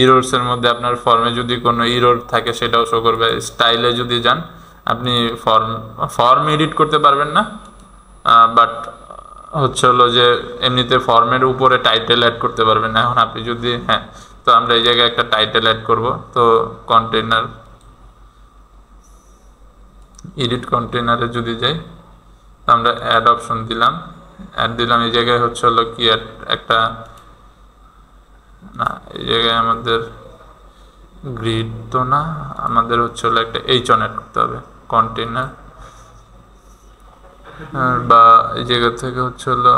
ইরোরসের মধ্যে আপনার ফর্মে যদি কোনো ইরোর থাকে সেটাও শো করবে। স্টাইলে যদি যান আপনি ফর্ম এডিট করতে পারবেন না, বাট হচ্ছে হলো যে এমনিতে ফর্মের উপরে টাইটেল অ্যাড করতে পারবেন না। এখন আপনি যদি হ্যাঁ, তো আমরা এই জায়গায় একটা টাইটেল অ্যাড করব, তো কন্টেইনার এডিট কন্টেইনারে যদি যাই, আমরা অ্যাড অপশন দিলাম, এই জায়গায় হচ্ছে হলো কি একটা না, এই জায়গায় আমাদের গ্রিড তো না, আমাদের হচ্ছে হলো একটা অন অ্যাড করতে হবে, কন্টেইনার, বা এই জায়গা থেকে হচ্ছে হলো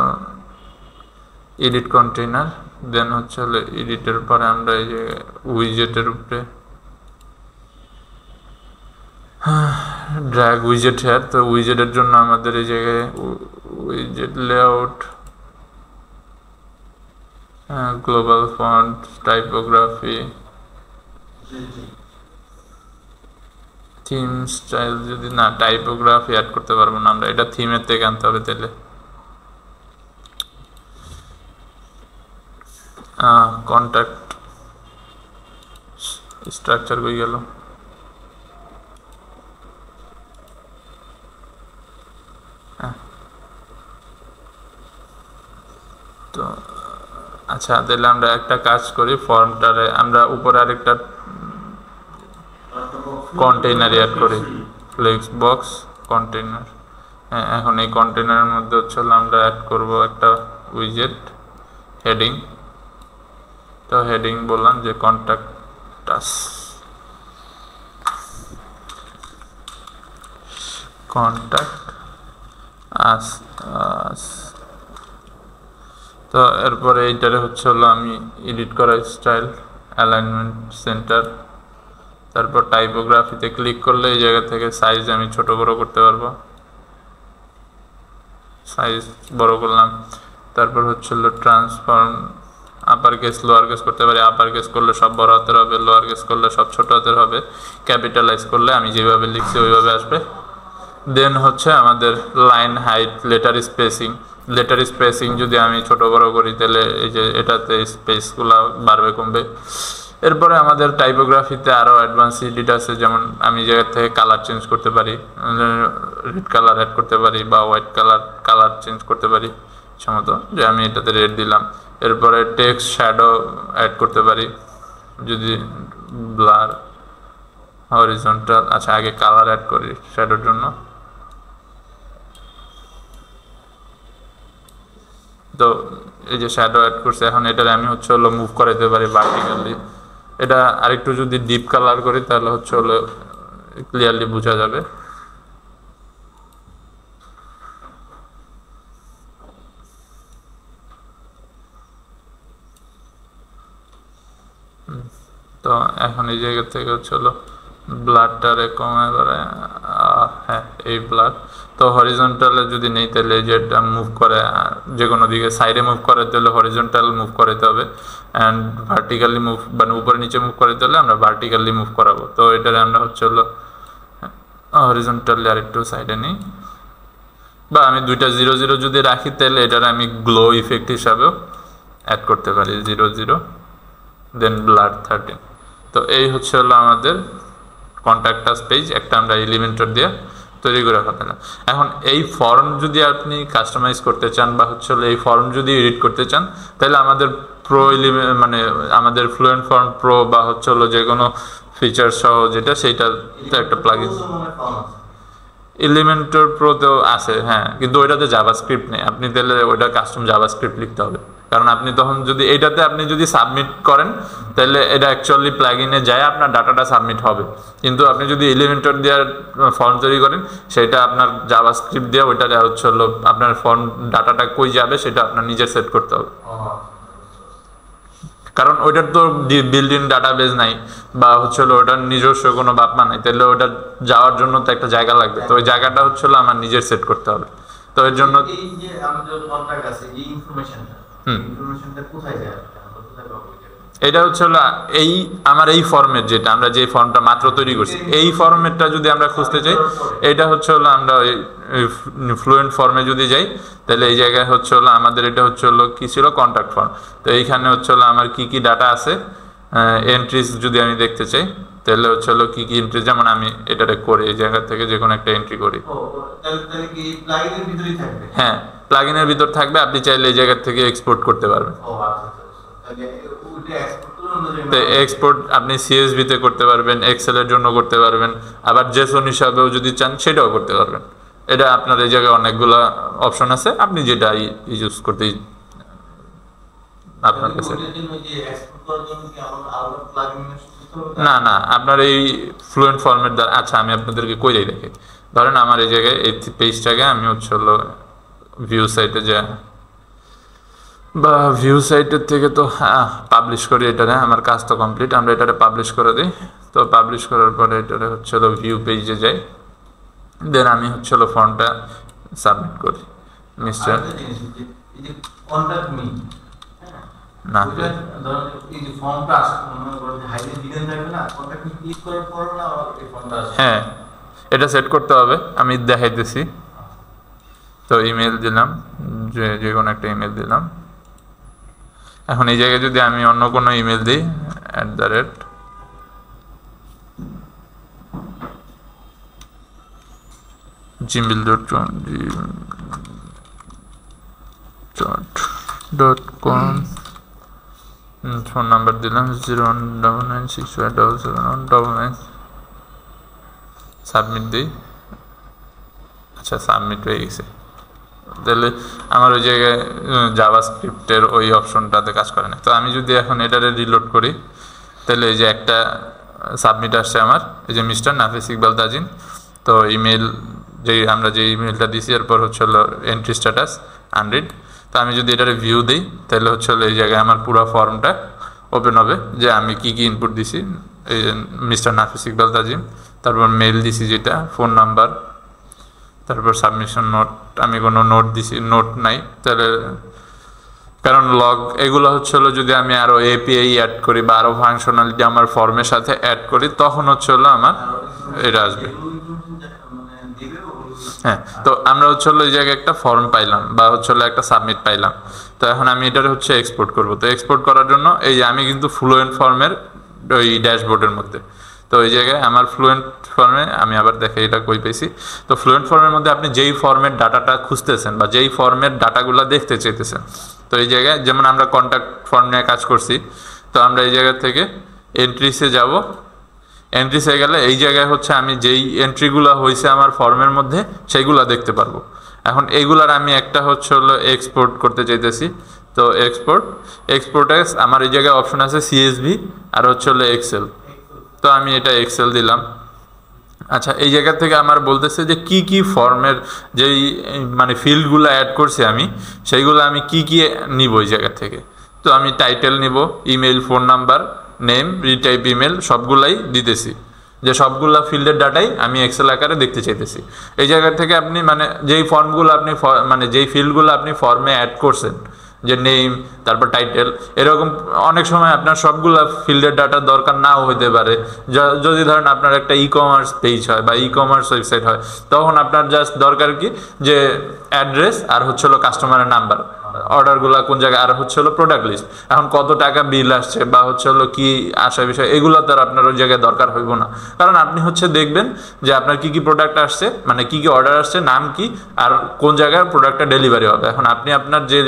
এডিট কন্টেইনার, দেন হচ্ছে হলো এডিটের পরে আমরা এই জায়গায় উইজেটের উপরে ড্র্যাগ উইজেট হেয়ার। তো উইজেটের জন্য আমাদের এই জায়গায় উইজেট layout, global font, typography, theme style যদি না, টাইপোগ্রাফি অ্যাড করতে পারবো না আমরা, এটা থিমের থেকে আনতে হবে তাহলে। কন্ট্যাক্ট স্ট্রাকচার কই গেল? তো আচ্ছা, তাহলে আমরা একটা কাজ করি, ফর্মটারে আমরা উপরে আরেকটা কন্টেইনার অ্যাড করি, ফ্লেক্স বক্স কন্টেইনার। হ্যাঁ, এখন এই কন্টেইনারের মধ্যে হচ্ছে আমরা অ্যাড করব একটা উইজেট হেডিং। তো হেডিং বললাম যে কন্ট্যাক্ট আস, কন্ট্যাক্ট আস। তো এরপরে এইটারে হচ্ছে আমি এডিট করা স্টাইল, অ্যালাইনমেন্ট, সেন্টার, তারপর টাইপোগ্রাফিতে ক্লিক করলে এই জায়গা থেকে সাইজ আমি ছোট বড় করতে পারবো, সাইজ বড় করলাম। তারপর হচ্ছে transform, upper case lower case করতে পারি, আপার কেস করলে সব বড় হাতের হবে, লোয়ার কেস করলে সব ছোট হাতের হবে, ক্যাপিটালাইজ করলে আমি যেভাবে লিখছি ওইভাবে আসবে। দেন হচ্ছে আমাদের line height, letter spacing. Letter spacing যদি আমি ছোট বড় করি তাহলে এই যে এটাতে স্পেসগুলো বাড়বে কমবে। এরপরে আমাদের টাইপোগ্রাফিতে আরও অ্যাডভান্স এডিট আছে, যেমন আমি জায়গা থেকে কালার চেঞ্জ করতে পারি, রেড কালার অ্যাড করতে পারি বা হোয়াইট কালার চেঞ্জ করতে পারি সম্ভবত, যে আমি এটাতে রেড দিলাম। এরপরে টেক্সট শ্যাডো অ্যাড করতে পারি, যদি ব্লার, হরিজন্টাল। আচ্ছা, আগে কালার অ্যাড করি শ্যাডোর জন্য। তো এই যে শ্যাডো অ্যাড করছে, এখন এটার আমি হচ্ছে মুভ করাইতে পারি ভার্টিক্যালি। এটা আরেকটু যদি ডিপ কালার করি তাহলে হচ্ছে ক্লিয়ারলি বোঝা যাবে। তো এখন এই জায়গা থেকে হচ্ছে ব্লাডটারে কমায় বাড়ায়, হ্যাঁ এই ব্লাড। তো হরিজন্টালে যদি নেই তাহলে যেটা মুভ করে যে কোনো দিকে সাইডে মুভ করে তাহলে হরিজন্টাল মুভ করাইতে হবে, অ্যান্ড ভার্টিক্যালি মুভ মানে উপরে নিচে মুভ করাইতে হলে আমরা ভার্টিক্যালি মুভ করাবো। তো এটারে আমরা হচ্ছে হরিজন্টালি আর একটু সাইডে নিই, বা আমি 2টা 0 0 যদি রাখি তাহলে এটারে আমি গ্লো ইফেক্ট হিসাবেও অ্যাড করতে পারি, 0 0 দেন ব্লাড 13। তো এই হচ্ছে আমাদের কন্ট্যাক্ট আস পেজ, একটা আমরা এলিমেন্টর দিয়ে তৈরি করে ফেললাম। এখন এই ফর্ম যদি আপনি কাস্টমাইজ করতে চান বা হচ্ছে এই ফর্ম যদি এডিট করতে চান তাহলে আমাদের প্রো মানে আমাদের ফ্লুয়েন্ট ফর্ম প্রো বা হচ্ছে যে কোনো ফিচার সহ যেটা সেইটা তো একটা প্লাগইন এলিমেন্টর প্রোতেও আছে, হ্যাঁ, কিন্তু ওইটাতে জাভাস্ক্রিপ্ট নেই। আপনি তাহলে ওইটা কাস্টম জাভাস্ক্রিপ্ট লিখতে হবে, কারণ আপনি তখন যদি এইটাতে আপনি যদি সাবমিট করেন তাহলে এটা অ্যাকচুয়ালি প্লাগইনে যায় আপনার ডাটাটা সাবমিট হবে। কিন্তু আপনি যদি এলিমেন্টর দিয়ে ফর্ম তৈরি করেন সেটা আপনার জাভাস্ক্রিপ্ট দিয়ে ওইটা হচ্ছে আপনার ফর্ম ডাটাটা কই যাবে সেটা আপনার নিজের সেট করতে হবে, কারণ ওইটার তো বিল্ট ইন ডাটাবেজ নাই বা হচ্ছে ওটার নিজস্ব কোনো বাপমা নাই, তাহলে ওটা যাওয়ার জন্য তো একটা জায়গা লাগবে। তো ওই জায়গাটা হচ্ছে আমার নিজের সেট করতে হবে। তো এর জন্য এই যে আমাদের কন্ট্রাক্ট আছে, এই ইনফরমেশনটা কোথায় যায়, আমরা কোথায় পাবো? এটা হচ্ছে এই আমার এই ফর্মেট, যেটা আমরা যে ফর্মটা মাত্র তৈরি করছি এই ফর্মেটটা যদি আমরা খুঁজতে চাই, এটা হচ্ছে আমরা ফ্লুয়েন্ট ফর্মে যদি যাই তাহলে এই জায়গায় হচ্ছে আমাদের এটা হচ্ছে কি ছিল, কন্ট্যাক্ট ফর্ম। তো এইখানে হচ্ছে আমার কি কি ডাটা আছে, এন্ট্রিজ যদি আমি দেখতে চাই তাহলে হচ্ছে কি কি এন্ট্রি, যেমন আমি এটাতে করি এই জায়গা থেকে যে কোনো একটা এন্ট্রি করি, হ্যাঁ প্লাগইনের ভিতর থাকবে, আপনি চাইলে এই জায়গা থেকে এক্সপোর্ট করতে পারবেন। এক্সপোর্ট আপনি সিএসভিতে করতে পারবেন, এক্সেল এর জন্য করতে পারবেন, আবার জেসন হিসাবেও যদি চান সেটাও করতে পারবেন। এটা আপনার এই জায়গায় অনেকগুলো অপশন আছে, আপনি যেটা ইউজ করতে আপনার কাছে। না না, আপনার এই ফ্লুয়েন্ট ফর্মের দ্বারা, আচ্ছা আমি আপনাদেরকে কই যাই দেখে, ধরেন আমার এই জায়গায় এই পেজটাকে আমি হচ্ছে ভিউ সাইটে যা বা ভিউ সাইটের থেকে তো পাবলিশ করি, এটারে আমার কাজ তো কমপ্লিট, আমরা এটারে পাবলিশ করে দিই। তো পাবলিশ করার পরে এটারে হচ্ছে ভিউ পেজে যাই, দেন আমি হচ্ছে ফর্মটা সাবমিট করি। মিস্টার না ওইটা ধরুন এই যে ফর্মটা আসে মনে করেন হাইডে দিলেন থাকবে না কোনটা ক্লিক করার পর না এই ফর্মটা আসে হ্যাঁ এটা সেট করতে হবে আমি দেখাইতেছি তো ইমেল দিলাম যে কোনো একটা ইমেল দিলাম এখন এই জায়গায় যদি আমি অন্য কোনো ইমেল দিই gmail.com ফোন নাম্বার দিলাম 01996577719 সাবমিট দিই আচ্ছা সাবমিট হয়ে গেছে তাহলে আমার ওই জায়গায় জাভাস্ক্রিপ্টের ওই অপশনটাতে কাজ করে না তো আমি যদি এখন এটারে রিলোড করি তাহলে এই যে একটা সাবমিট আসছে আমার এই যে মিস্টার নাফিস ইকবাল তাজিন তো ইমেল আমরা যে ইমেলটা দিছি এরপর হচ্ছে হলো এন্ট্রি স্ট্যাটাস আনরিড তো আমি যদি এটারে ভিউ দিই তাহলে হচ্ছে হলো এই জায়গায় আমার পুরো ফর্মটা ওপেন হবে যে আমি কি কি ইনপুট দিছি এই মিস্টার নাফিস ইকবাল তাজিম তারপর মেল দিছি যেটা ফোন নাম্বার তারপর সাবমিশন নোট আমি কোনো নোট দিছি নোট নাই তাহলে কারণ লগ এগুলো হচ্ছে হলো যদি আমি আরও এপিআই অ্যাড করি বা আরও ফাংশনালিটি আমার ফর্মের সাথে অ্যাড করি তখন হচ্ছে হলো আমার এটা আসবে হ্যাঁ তো আমরা হচ্ছে হলো এই জায়গায় একটা ফর্ম পাইলাম বা হচ্ছে হলো একটা সাবমিট পাইলাম তো এখন আমি এটার হচ্ছে এক্সপোর্ট করব তো এক্সপোর্ট করার জন্য এই যে আমি কিন্তু ফ্লুয়েন্ট ফর্মের ওই ড্যাশবোর্ডের মধ্যে তো ওই জায়গায় আমার ফ্লুয়েন্ট ফর্মে আমি আবার দেখে এটা কই পেয়েছি তো ফ্লুয়েন্ট ফর্মের মধ্যে আপনি যেই ফর্মের ডাটাটা খুঁজতেছেন বা যেই ফর্মের ডাটাগুলো দেখতে চাইতেছেন তো এই জায়গায় যেমন আমরা কন্ট্যাক্ট ফর্ম নিয়ে কাজ করছি তো আমরা এই জায়গা থেকে এন্ট্রিসে যাব এন্ট্রিসে গেলে এই জায়গায় হচ্ছে আমি যেই এন্ট্রিগুলো হয়েছে আমার ফর্মের মধ্যে সেইগুলো দেখতে পারবো এখন এইগুলার আমি একটা হচ্ছে হলো এক্সপোর্ট করতে চাইতেছি তো এক্সপোর্টে আমার এই জায়গায় অপশন আছে সিএসভি আর হচ্ছে হলো এক্সেল তো আমি এটা এক্সেল দিলাম আচ্ছা এই জায়গা থেকে আমার বলতেছে যে কি কি ফর্মের যেই মানে ফিল্ডগুলো অ্যাড করছি আমি সেইগুলো আমি কি কি নিব এই জায়গা থেকে তো আমি টাইটেল নিব email phone number name retype email সবগুলাই দিতেছি যে সবগুলা ফিল্ডের ডাটাই আমি এক্সেল আকারে দেখতে চাইতেছি এই জায়গা থেকে আপনি মানে যেই ফর্মগুলো আপনি মানে যেই ফিল্ডগুলো আপনি ফর্মে অ্যাড করছেন যে নেম তারপর টাইটেল এরকম অনেক সময় আপনার সবগুলা ফিল্ডের ডাটার দরকার নাও হইতে পারে যদি ধরেন আপনার একটা ই কমার্স পেজ হয় বা ই কমার্স ওয়েবসাইট হয় তখন আপনার জাস্ট দরকার কি যে অ্যাড্রেস আর হচ্ছে হলো কাস্টমারের নাম্বার অর্ডারগুলো কোন জায়গায় আর হচ্ছে হলো প্রোডাক্ট লিস্ট এখন কত টাকা বিল আসছে বা হচ্ছে হলো কি আসা বিষয় এগুলো তো আর আপনার ওই জায়গায় দরকার হইব না কারণ আপনি হচ্ছে দেখবেন যে আপনার কি কি প্রোডাক্ট আসছে মানে কি কি অর্ডার আসছে নাম কি আর কোন জায়গায় প্রোডাক্টটা ডেলিভারি হবে এখন আপনি আপনার যে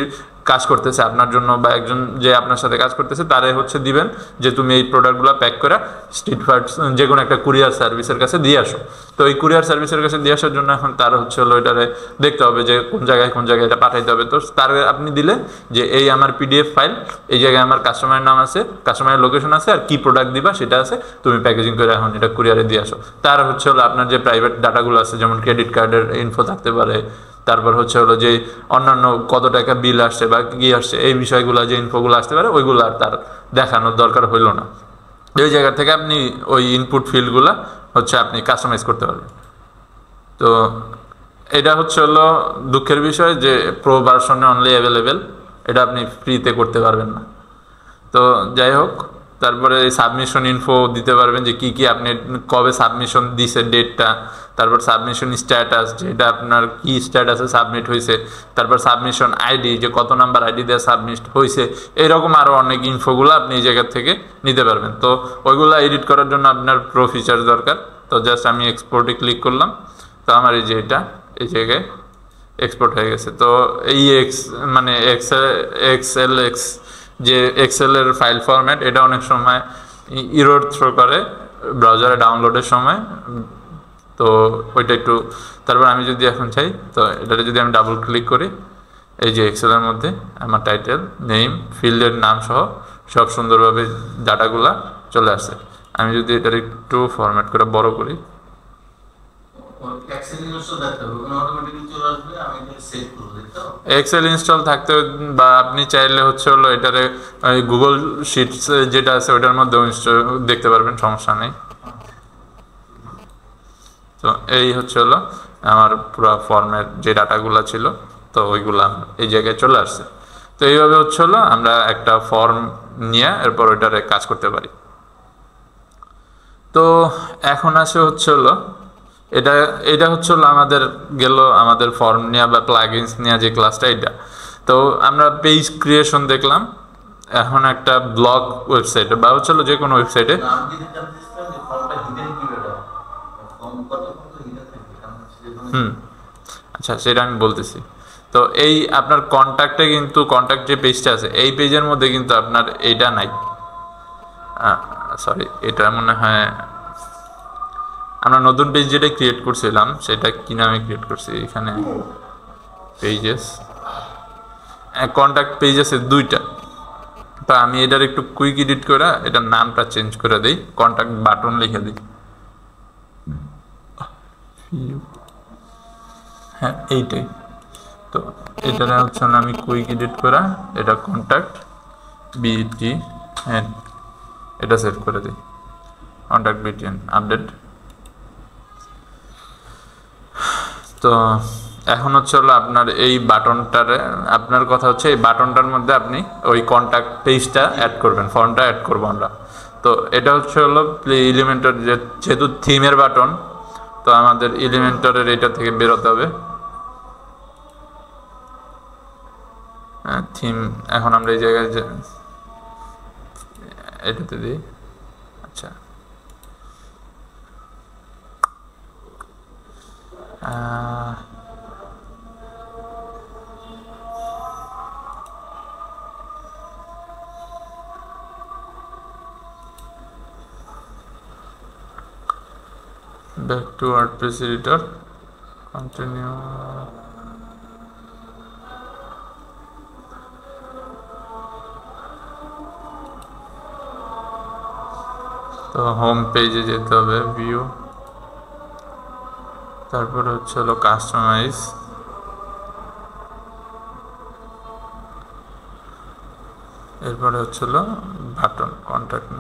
কাজ করতেছে আপনার জন্য বা একজন যে আপনার সাথে কাজ করতেছে তারে হচ্ছে দিবেন যে তুমি এই প্রোডাক্টগুলো প্যাক করে স্ট্রিট ফার্ট যে কোনো একটা কুরিয়ার সার্ভিসের কাছে দিয়ে আসো তো এই কুরিয়ার সার্ভিসের কাছে দিয়ে আসার জন্য এখন তার হচ্ছে হলো এটারে দেখতে হবে যে কোন জায়গায় এটা পাঠাইতে হবে তো তার আপনি দিলে যে এই আমার পিডিএফ ফাইল এই জায়গায় আমার কাস্টমারের নাম আছে কাস্টমারের লোকেশন আছে আর কি প্রোডাক্ট দিবা সেটা আছে তুমি প্যাকেজিং করে এখন এটা কুরিয়ারে দিয়ে আসো তার হচ্ছে হলো আপনার যে প্রাইভেট ডাটাগুলো আছে যেমন ক্রেডিট কার্ডের ইনফো থাকতে পারে তারপর হচ্ছে হলো যে অন্যান্য কত টাকা বিল আসছে বা কি আসছে এই বিষয়গুলো যে ইনফোগুলো আসতে পারে ওইগুলো আর তার দেখানোর দরকার হইল না ওই জায়গা থেকে আপনি ওই ইনপুট ফিল্ডগুলো হচ্ছে আপনি কাস্টমাইজ করতে পারবেন তো এটা হচ্ছে হলো দুঃখের বিষয় যে প্রো ভার্সনে অনলি অ্যাভেলেবেল এটা আপনি ফ্রিতে করতে পারবেন না তো যাই হোক তারপরে সাবমিশন ইনফো দিতে পারবেন যে কি কি আপনি কবে সাবমিশন দিছে ডেটটা তারপর সাবমিশন স্ট্যাটাস যেটা আপনার কি স্ট্যাটাসে সাবমিট হয়েছে তারপর সাবমিশন আইডি যে কত নাম্বার আইডি দিয়ে সাবমিট হয়েছে এইরকম আরও অনেক ইনফোগুলো আপনি এই জায়গা থেকে নিতে পারবেন তো ওইগুলো এডিট করার জন্য আপনার প্রো ফিচার দরকার তো জাস্ট আমি এক্সপোর্টে ক্লিক করলাম তো আমার এই যে এটা এই জায়গায় এক্সপোর্ট হয়ে গেছে তো এই মানে এক্সএলএক্স যে এক্সেলের ফাইল ফরম্যাট এটা অনেক সময় ইরর থ্রো করে ব্রাউজারে ডাউনলোডের সময় তো ওইটা একটু তারপর আমি যদি এখন চাই তো এটাতে যদি আমি ডাবল ক্লিক করি এই যে এক্সেলের মধ্যে আমার টাইটেল নেম ফিল্ডের নাম সহ সব সুন্দরভাবে ডাটাগুলা চলে আসছে আমি যদি এটার একটু ফরম্যাট করে বড় করি এক্সেল ইনস্টল থাকতে বা আপনি চাইলে হচ্ছে হলো এটারে গুগল শিটস যেটা আছে ওটার মধ্যেও দেখতে পারবেন সমস্যা নেই তো এই হচ্ছে হলো আমার পুরো ফর্মের যে ডাটাগুলো ছিল তো ওইগুলা এই জায়গায় চলে আসছে তো এইভাবে হচ্ছে হলো আমরা একটা ফর্ম নিয়ে এরপর ওইটারে কাজ করতে পারি। তো এখন আসে হচ্ছে হলো এটা হচ্ছে হলো আমাদের গেল আমাদের ফর্ম নেওয়া বা প্লাগইনস নেওয়া যে ক্লাসটা এটা। তো আমরা পেজ ক্রিয়েশন দেখলাম। এখন একটা ব্লগ ওয়েবসাইটে বা হচ্ছে হলো যে কোনো ওয়েবসাইটে আচ্ছা সেটা আমি বলতেছি। তো এই আপনার কন্ট্যাক্টে কিন্তু কন্ট্যাক্ট যে পেজটা আছে এই পেজের মধ্যে কিন্তু আপনার এইটা নাই, সরি এটা মনে হয় আমরা নতুন পেজ যেটা ক্রিয়েট করছিলাম সেটা কি নামে ক্রিয়েট করছি, এখানে পেজেস কন্ট্যাক্ট পেজ আছে দুইটা। তো আমি এটার একটু কুইক এডিট করে এটার নামটা চেঞ্জ করে দিই, কন্ট্যাক্ট বাটন লিখে দিই। হ্যাঁ এইটাই। তো এটা হচ্ছে না আমি কুইক এডিট করা এটা কন্ট্যাক্ট বিটি হ্যাঁ এটা সেট করে দিই, কন্ট্যাক্ট বিটিএন আপডেট। তো এখন হচ্ছে হলো আপনার এই বাটনটারে আপনার কথা হচ্ছে এই বাটনটার মধ্যে আপনি ওই কন্ট্যাক্ট পেজটা অ্যাড করবেন, ফর্মটা অ্যাড করবো আমরা। তো এটা হচ্ছে হলো এলিমেন্টর যেহেতু থিমের বাটন, তো আমাদের এলিমেন্টরের এটা থেকে বেরোতে হবে থিম। এখন আমরা এই জায়গায় এটাতে দিই। আচ্ছা back to WordPress editor, continue। তো হোম পেজে যেতে হবে, ভিউ, তারপরে হচ্ছে হলো কাস্টমাইজ, এরপরে হচ্ছে হলো বাটন কন্ট্যাক্ট।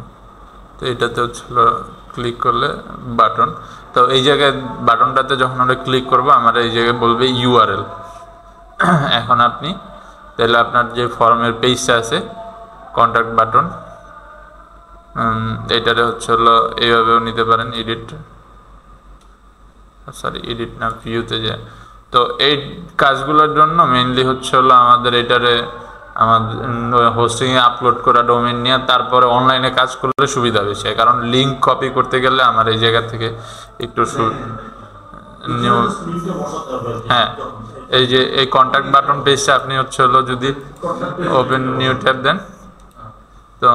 তো এটাতে হচ্ছে হলো ক্লিক করলে বাটন। তো এই জায়গায় বাটনটাতে যখন আমরা ক্লিক করবো আমার এই জায়গায় বলবে ইউআরএল। এখন আপনি তাহলে আপনার যে ফর্মের পেজটা আছে কন্ট্যাক্ট বাটন এইটারে হচ্ছে হলো এইভাবেও নিতে পারেন, এডিট না ভিউতে যায়। তো এই কাজগুলোর জন্য মেইনলি হচ্ছে হলো আমাদের এটারে আমাদের হোস্টিংয়ে আপলোড করা ডোমেইন নিয়ে তারপরে অনলাইনে কাজ করলে সুবিধা বেশি, কারণ লিঙ্ক কপি করতে গেলে আমার এই জায়গা থেকে একটু হ্যাঁ এই যে এই কন্ট্যাক্ট বাটন পেজটা আপনি হচ্ছে হলো যদি ওপেন নিউ ট্যাব দেন তো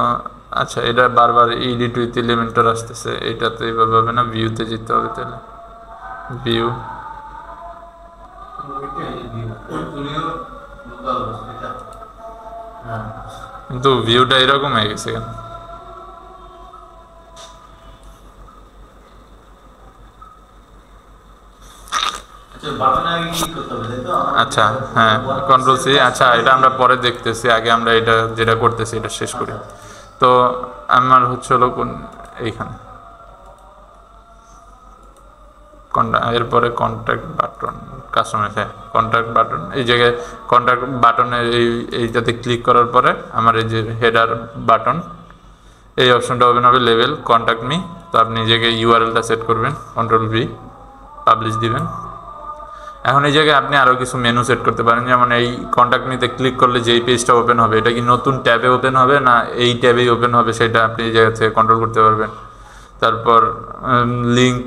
আচ্ছা এটা বারবার এডিট উইথ এলিমেন্টর আসতেছে, এটাতে এইভাবে হবে না, ভিউতে যেতে হবে। তাহলে ভিউ কিন্তু ভিউটা এরকম হয়ে গেছে কেন? আচ্ছা হ্যাঁ কন্ট্রোল সি। আচ্ছা এটা আমরা পরে দেখতেছি, আগে আমরা এটা যেটা করতেছি এটা শেষ করি। তো আমার হচ্ছে হলো কোন এইখানে এরপরে কন্ট্যাক্ট বাটন কাস্টমার, হ্যাঁ কন্ট্যাক্ট বাটন এই জায়গায় কন্ট্যাক্ট বাটনে এইটাতে ক্লিক করার পরে আমার এই যে হেডার বাটন এই অপশনটা ওপেন হবে, লেভেল কন্ট্যাক্ট মি। তো আপনি এই জায়গায় ইউআরএলটা সেট করবেন, কন্ট্রোল ভি পাবলিশ দিবেন। এখন এই জায়গায় আপনি আরও কিছু মেনু সেট করতে পারেন, যেমন এই কন্ট্যাক্ট মিতে ক্লিক করলে যেই পেজটা ওপেন হবে এটা কি নতুন ট্যাবে ওপেন হবে না এই ট্যাবেই ওপেন হবে সেটা আপনি এই জায়গা থেকে কন্ট্রোল করতে পারবেন। তারপর লিঙ্ক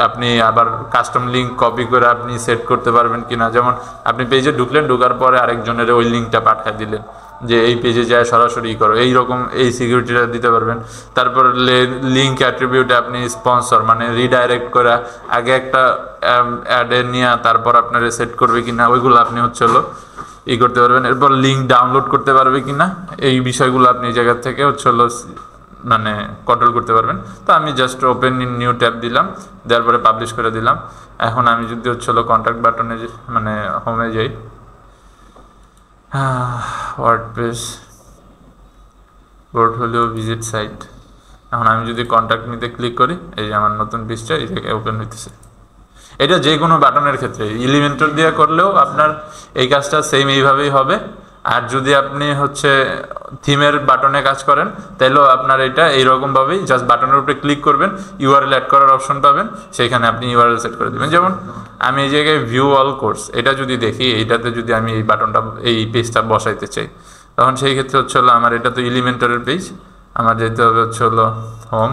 আপনি আবার কাস্টম লিঙ্ক কপি করে আপনি সেট করতে পারবেন কিনা, যেমন আপনি পেজে ঢুকলেন, ঢোকার পরে আরেকজনের ওই লিঙ্কটা পাঠিয়ে দিলেন যে এই পেজে যায় সরাসরি করো, এইরকম এই সিকিউরিটিটা দিতে পারবেন। তারপর লিঙ্ক অ্যাট্রিবিউটে আপনি স্পন্সর মানে রিডাইরেক্ট করা আগে একটা অ্যাডে নিয়ে তারপর আপনার সেট করবে কিনা ওইগুলো আপনি হচ্ছে হলো করতে পারবেন। এরপর লিঙ্ক ডাউনলোড করতে পারবে কিনা এই বিষয়গুলো আপনি এই জায়গা থেকে হচ্ছে হলো মানে কন্ট্রোল করতে পারবেন। তো আমি just open in new tab দিলাম, দেওয়ার পরে পাবলিশ করে দিলাম। এখন আমি যদি হচ্ছে হলো কন্ট্যাক্ট বাটনে মানে হোমে যাই, ওয়ার্ডপ্রেস পোর্টফোলিও ভিজিট সাইট, এখন আমি যদি কন্ট্যাক্ট নিতে ক্লিক করি এই যে আমার নতুন পেজটা এই জায়গায় ওপেন হইতেছে। এটা যে কোনো বাটনের ক্ষেত্রে এলিমেন্টর দিয়ে করলেও আপনার এই কাজটা সেম এইভাবেই হবে। আর যদি আপনি হচ্ছে থিমের বাটনে কাজ করেন তাহলেও আপনার এটা এইরকমভাবেই জাস্ট বাটনের উপরে ক্লিক করবেন, ইউআরএল অ্যাড করার অপশন পাবেন, সেইখানে আপনি ইউআরএল সেট করে দেবেন। যেমন আমি এই জায়গায় ভিউ অল কোর্স এটা যদি দেখি, এইটাতে যদি আমি এই বাটনটা এই পেজটা বসাইতে চাই, তখন সেই ক্ষেত্রে হচ্ছে হলো আমার এটা তো এলিমেন্টরের পেজ, আমার যেতে হবে হচ্ছে হলো হোম,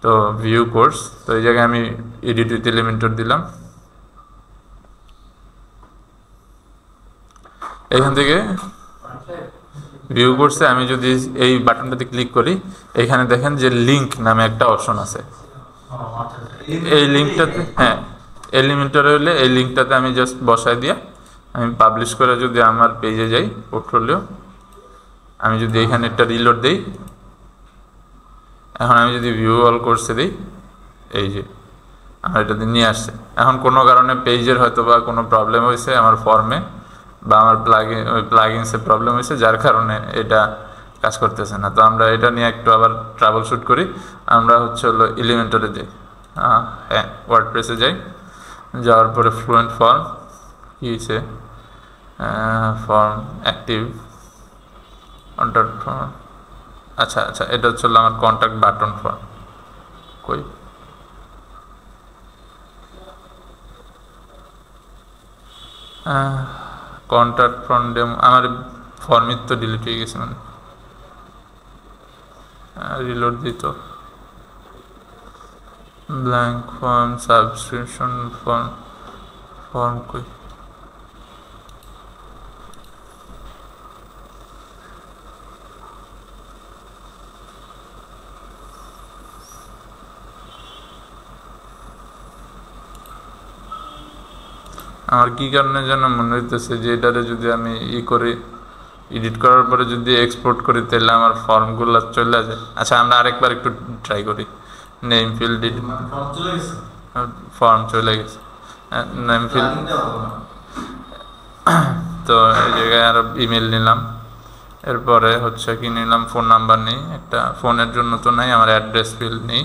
তো ভিউ কোর্স, তো এই জায়গায় আমি এডিট উইথ এলিমেন্টর দিলাম। এখান থেকে ভিউ কোর্সে আমি যদি এই বাটনটাতে ক্লিক করি, এখানে দেখেন যে লিঙ্ক নামে একটা অপশন আছে। এই লিঙ্কটাতে, হ্যাঁ এলিমেন্টরে হলে এই লিঙ্কটাতে আমি জাস্ট বসাই দিয়ে আমি পাবলিশ করে যদি আমার পেজে যাই পোর্টফোলিও, আমি যদি এখানে একটা রিলোড দিই, এখন আমি যদি ভিউ অল কোর্সে দিই, এই যে আমার এটাতে নিয়ে আসছে। এখন কোনো কারণে পেজের হয়তো বা কোনো প্রবলেম হয়েছে আমার ফর্মে বা আমার প্লাগইনসে প্রবলেম হয়েছে, যার কারণে এটা কাজ করতেছে না। তো আমরা এটা নিয়ে একটু আবার ট্রাবল শুট করি। আমরা হচ্ছে হলো এলিমেন্টরে যাই, হ্যাঁ ওয়ার্ডপ্রেসে যাই, যাওয়ার পরে ফ্লুয়েন্ট ফর্ম কী হয়েছে, ফর্ম অ্যাক্টিভ কন্ট্যাক্ট ফর্ম, আচ্ছা আচ্ছা এটা হচ্ছে আমার কন্ট্যাক্ট বাটন ফর্ম, কই কন্ট্যাক্ট ফর্ম ডেমো, আমার ফর্মই তো ডিলিট হয়ে গেছে, মানে রিলোড দিত, blank form subscription form, form কই, আমার কী কারণে যেন মনে হইতেছে যে এটারে যদি আমি করি, এডিট করার পরে যদি এক্সপোর্ট করি তাহলে আমার ফর্মগুলো চলে যায়। আচ্ছা আমরা আরেকবার একটু ট্রাই করি, নেম ফিল্ড ফর্ম চলে গেছে, নেম ফিল্ড, তো এই জায়গায় আরও ইমেল নিলাম, এরপরে হচ্ছে কি নিলাম, ফোন নাম্বার নেই, একটা ফোনের জন্য তো নাই, আমার অ্যাড্রেস ফিল্ড নেই,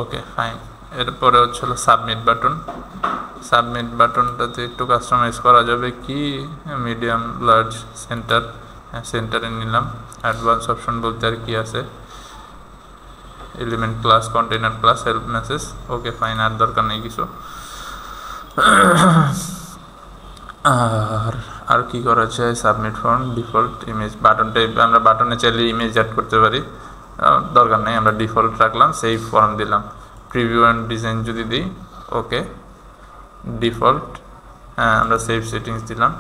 ওকে ফাইন। এরপরে হচ্ছে হলো সাবমিট বাটন, সাবমিট বাটনটাতে একটু কাস্টমাইজ করা যাবে, কি মিডিয়াম লার্জ সেন্টার, হ্যাঁ সেন্টারে নিলাম। অ্যাডভান্স অপশন বলতে আর কি আছে, element class, container class, help message, okay fine, আর দরকার নেই কিছু। আর কি করা যায়, সাবমিট ফর্ম, ডিফল্ট ইমেজ, বাটনটা আমরা বাটনে চাইলে ইমেজ অ্যাড করতে পারি, দরকার নেই, আমরা ডিফল্ট রাখলাম, সেই ফর্ম দিলাম। প্রিভিউ অ্যান্ড ডিজাইন যদি দিই, ওকে ডিফল্ট, হ্যাঁ আমরা সেভ সেটিংস দিলাম।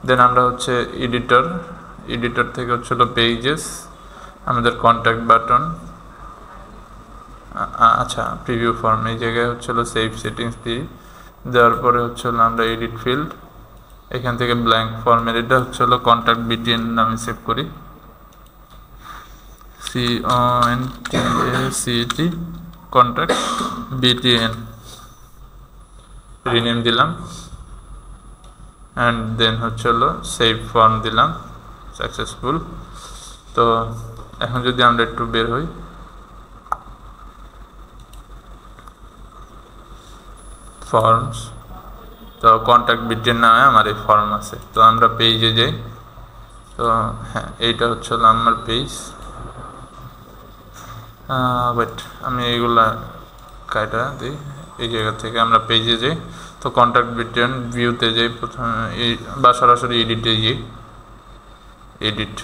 দেন আমরা হচ্ছে এডিটর থেকে হচ্ছে হলো পেজেস, আমাদের কন্ট্যাক্ট বাটন, আচ্ছা প্রিভিউ ফর্ম, এই জায়গায় হচ্ছে হলো সেভ সেটিংস দিই, দেওয়ার পরে হচ্ছে হলো আমরা এডিট ফিল্ড, এখান থেকে ব্ল্যাঙ্ক ফর্মের এটা হচ্ছে হলো কন্ট্যাক্ট বিটিএন নামে সেভ করি, CONTACT কন্ট্যাক্ট বিটিএন, রিনেম দিলাম, অ্যান্ড দেন হচ্ছে হলো সেভ ফর্ম দিলাম, সাকসেসফুল। তো এখন যদি আমরা একটু বের হই, ফর্মস, তো কন্ট্যাক্ট বিটিএন নামে আমার এই ফর্ম আছে। তো আমরা পেজে যাই, তো হ্যাঁ এইটা হচ্ছে হলো আমার পেজ, বাট আমি এইগুলা কাইটা দিই, এই জায়গা থেকে আমরা পেজে যাই, তো কন্ট্যাক্ট বিটিএন ভিউতে যাই প্রথমে, বা সরাসরি এডিটে যাই, এডিট,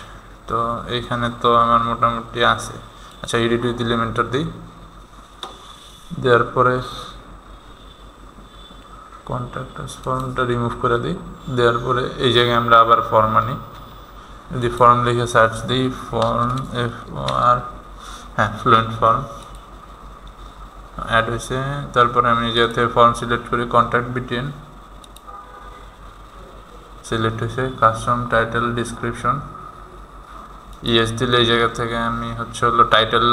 তো এইখানে তো আমার মোটামুটি আছে। আচ্ছা এডিট উইথ এলিমেন্টর দিই, দেওয়ার পরে কন্ট্যাক্ট ফর্মটা রিমুভ করে দিই, দেওয়ার পরে এই জায়গায় আমরা আবার ফর্ম আনি, যদি ফর্ম লিখে সার্চ দিই, ফর্ম FOR, হ্যাঁ ফ্লুয়েন্ট ফর্ম অ্যাড হয়েছে। তারপরে আমি যাতে ফর্ম সিলেক্ট করি, কন্ট্যাক্ট বিটিএন সিলেক্ট হয়েছে, কাস্টম টাইটেল ডিসক্রিপশন ইয়েস দিলে এই জায়গা থেকে আমি হচ্ছে হলো টাইটেল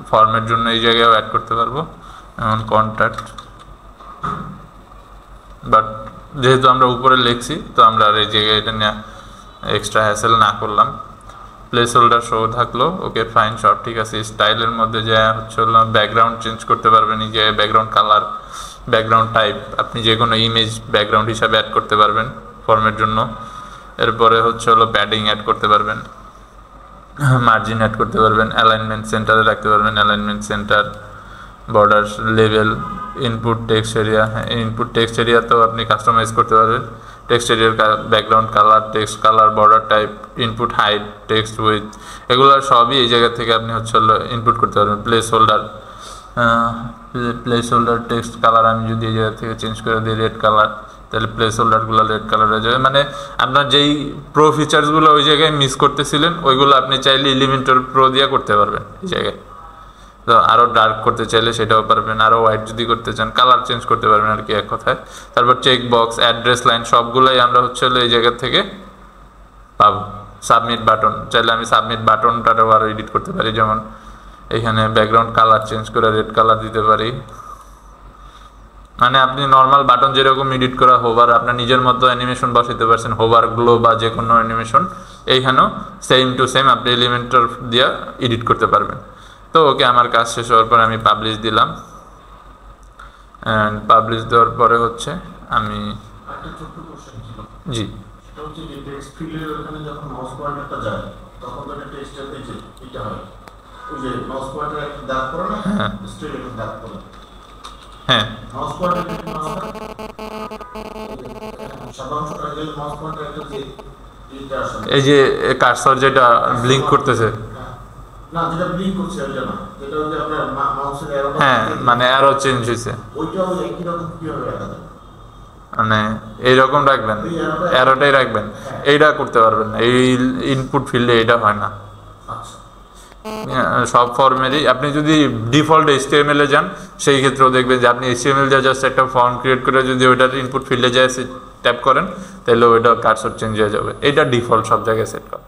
ফর্মের জন্য এই জায়গায়ও অ্যাড করতে পারবো, এমন কন্ট্যাক্ট, বাট যেহেতু আমরা উপরে লিখছি তো আমরা আর এই জায়গায় এটা নিয়ে এক্সট্রা হ্যাসেল না করলাম। প্লেস হোল্ডার শো থাকলো, ওকে ফাইন, সব ঠিক আছে। স্টাইলের মধ্যে যা হচ্ছে হলো ব্যাকগ্রাউন্ড চেঞ্জ করতে পারবেন, এই যে ব্যাকগ্রাউন্ড কালার, ব্যাকগ্রাউন্ড টাইপ, আপনি যে কোনো ইমেজ ব্যাকগ্রাউন্ড হিসাবে অ্যাড করতে পারবেন ফর্মের জন্য। এরপরে হচ্ছে হলো প্যাডিং অ্যাড করতে পারবেন, মার্জিন অ্যাড করতে পারবেন, অ্যালাইনমেন্ট সেন্টারে রাখতে পারবেন, alignment centre, border level, input text area. Input text area তো আপনি কাস্টমাইজ করতে পারবেন, টেক্সট এরিয়ার background colour, text colour, border type, input height, text with, এগুলো সবই এই জায়গা থেকে আপনি হচ্ছে হলো ইনপুট করতে পারবেন। প্লেস হোল্ডার টেক্সট কালার আমি যদি এই জায়গা থেকে চেঞ্জ করে দিই রেড কালার, তাহলে প্লেস হোল্ডারগুলো রেড কালার হয়ে যাবে। মানে আপনার যেই প্রো ফিচার্সগুলো ওই জায়গায় মিস করতেছিলেন ওইগুলো আপনি চাইলে এলিমেন্টর প্রো দিয়ে করতে পারবেন এই জায়গায়। তো আরও ডার্ক করতে চাইলে সেটাও পারবেন, আরও হোয়াইট যদি করতে চান কালার চেঞ্জ করতে পারবেন আর কি এক কথায়। তারপর চেক বক্স, অ্যাড্রেস লাইন সবগুলোই আমরা হচ্ছে হলো এই জায়গা থেকে পাবো। সাবমিট বাটন চাইলে আমি সাবমিট বাটনটাও আরও এডিট করতে পারি, যেমন এখানে ব্যাকগ্রাউন্ড কালার চেঞ্জ করে রেড কালার দিতে পারি। মানে আপনি নর্মাল বাটন যেরকম এডিট করা হোভার আপনার নিজের মতো অ্যানিমেশন বসাতে পারছেন, হোভার গ্লো বা যে কোনো অ্যানিমেশন এইখানেও সেম টু সেম আপনি এলিমেন্টর দিয়ে এডিট করতে পারবেন। তো ওকে, আমার কাজ শেষ হওয়ার পরে আমি পাবলিশ দিলাম, অ্যান্ড পাবলিশ দেওয়ার পরে হচ্ছে আমি একটা ছোট্ট কোশ্চেন ছিল, জি সেটা হচ্ছে যে টেক্সট ফিল্ডের ওখানে যখন মাউস পয়েন্টারটা যায় তখন তো টেক্সটের এই যে এটা হয়, ওই যে মাউস পয়েন্টার একটা দাগ করে না, হ্যাঁ স্ট্রেট একটা দাগ করে, হ্যাঁ মাউস পয়েন্টার কিন্তু সাধারণত যে মাউস পয়েন্টার একটা যে এটা আসলে এই যে কার্সর যেটা ব্লিঙ্ক করতেছে, না যেটা ব্লিঙ্ক করছে ওইটা না, যেটা হচ্ছে আপনার মাউসের অ্যারোটা, হ্যাঁ মানে আরও চেঞ্জ হয়েছে, ওইটাও একই রকম কিভাবে রাখা যায়? মানে এইরকম রাখবেন, অ্যারোটাই রাখবেন, এইটা করতে পারবেন না, এই ইনপুট ফিল্ডে এটা হয় না। আচ্ছা, সব ফর্মেরই আপনি যদি ডিফল্ট HTML এ যান সেই ক্ষেত্রেও দেখবেন যে আপনি HTML দিয়ে জাস্ট একটা ফর্ম ক্রিয়েট করে যদি ওইটার ইনপুট ফিল্ডে যায় ট্যাপ করেন তাহলে ওইটা কার্সর চেঞ্জ হয়ে যাবে, এইটা ডিফল্ট সব জায়গায় সেট করা।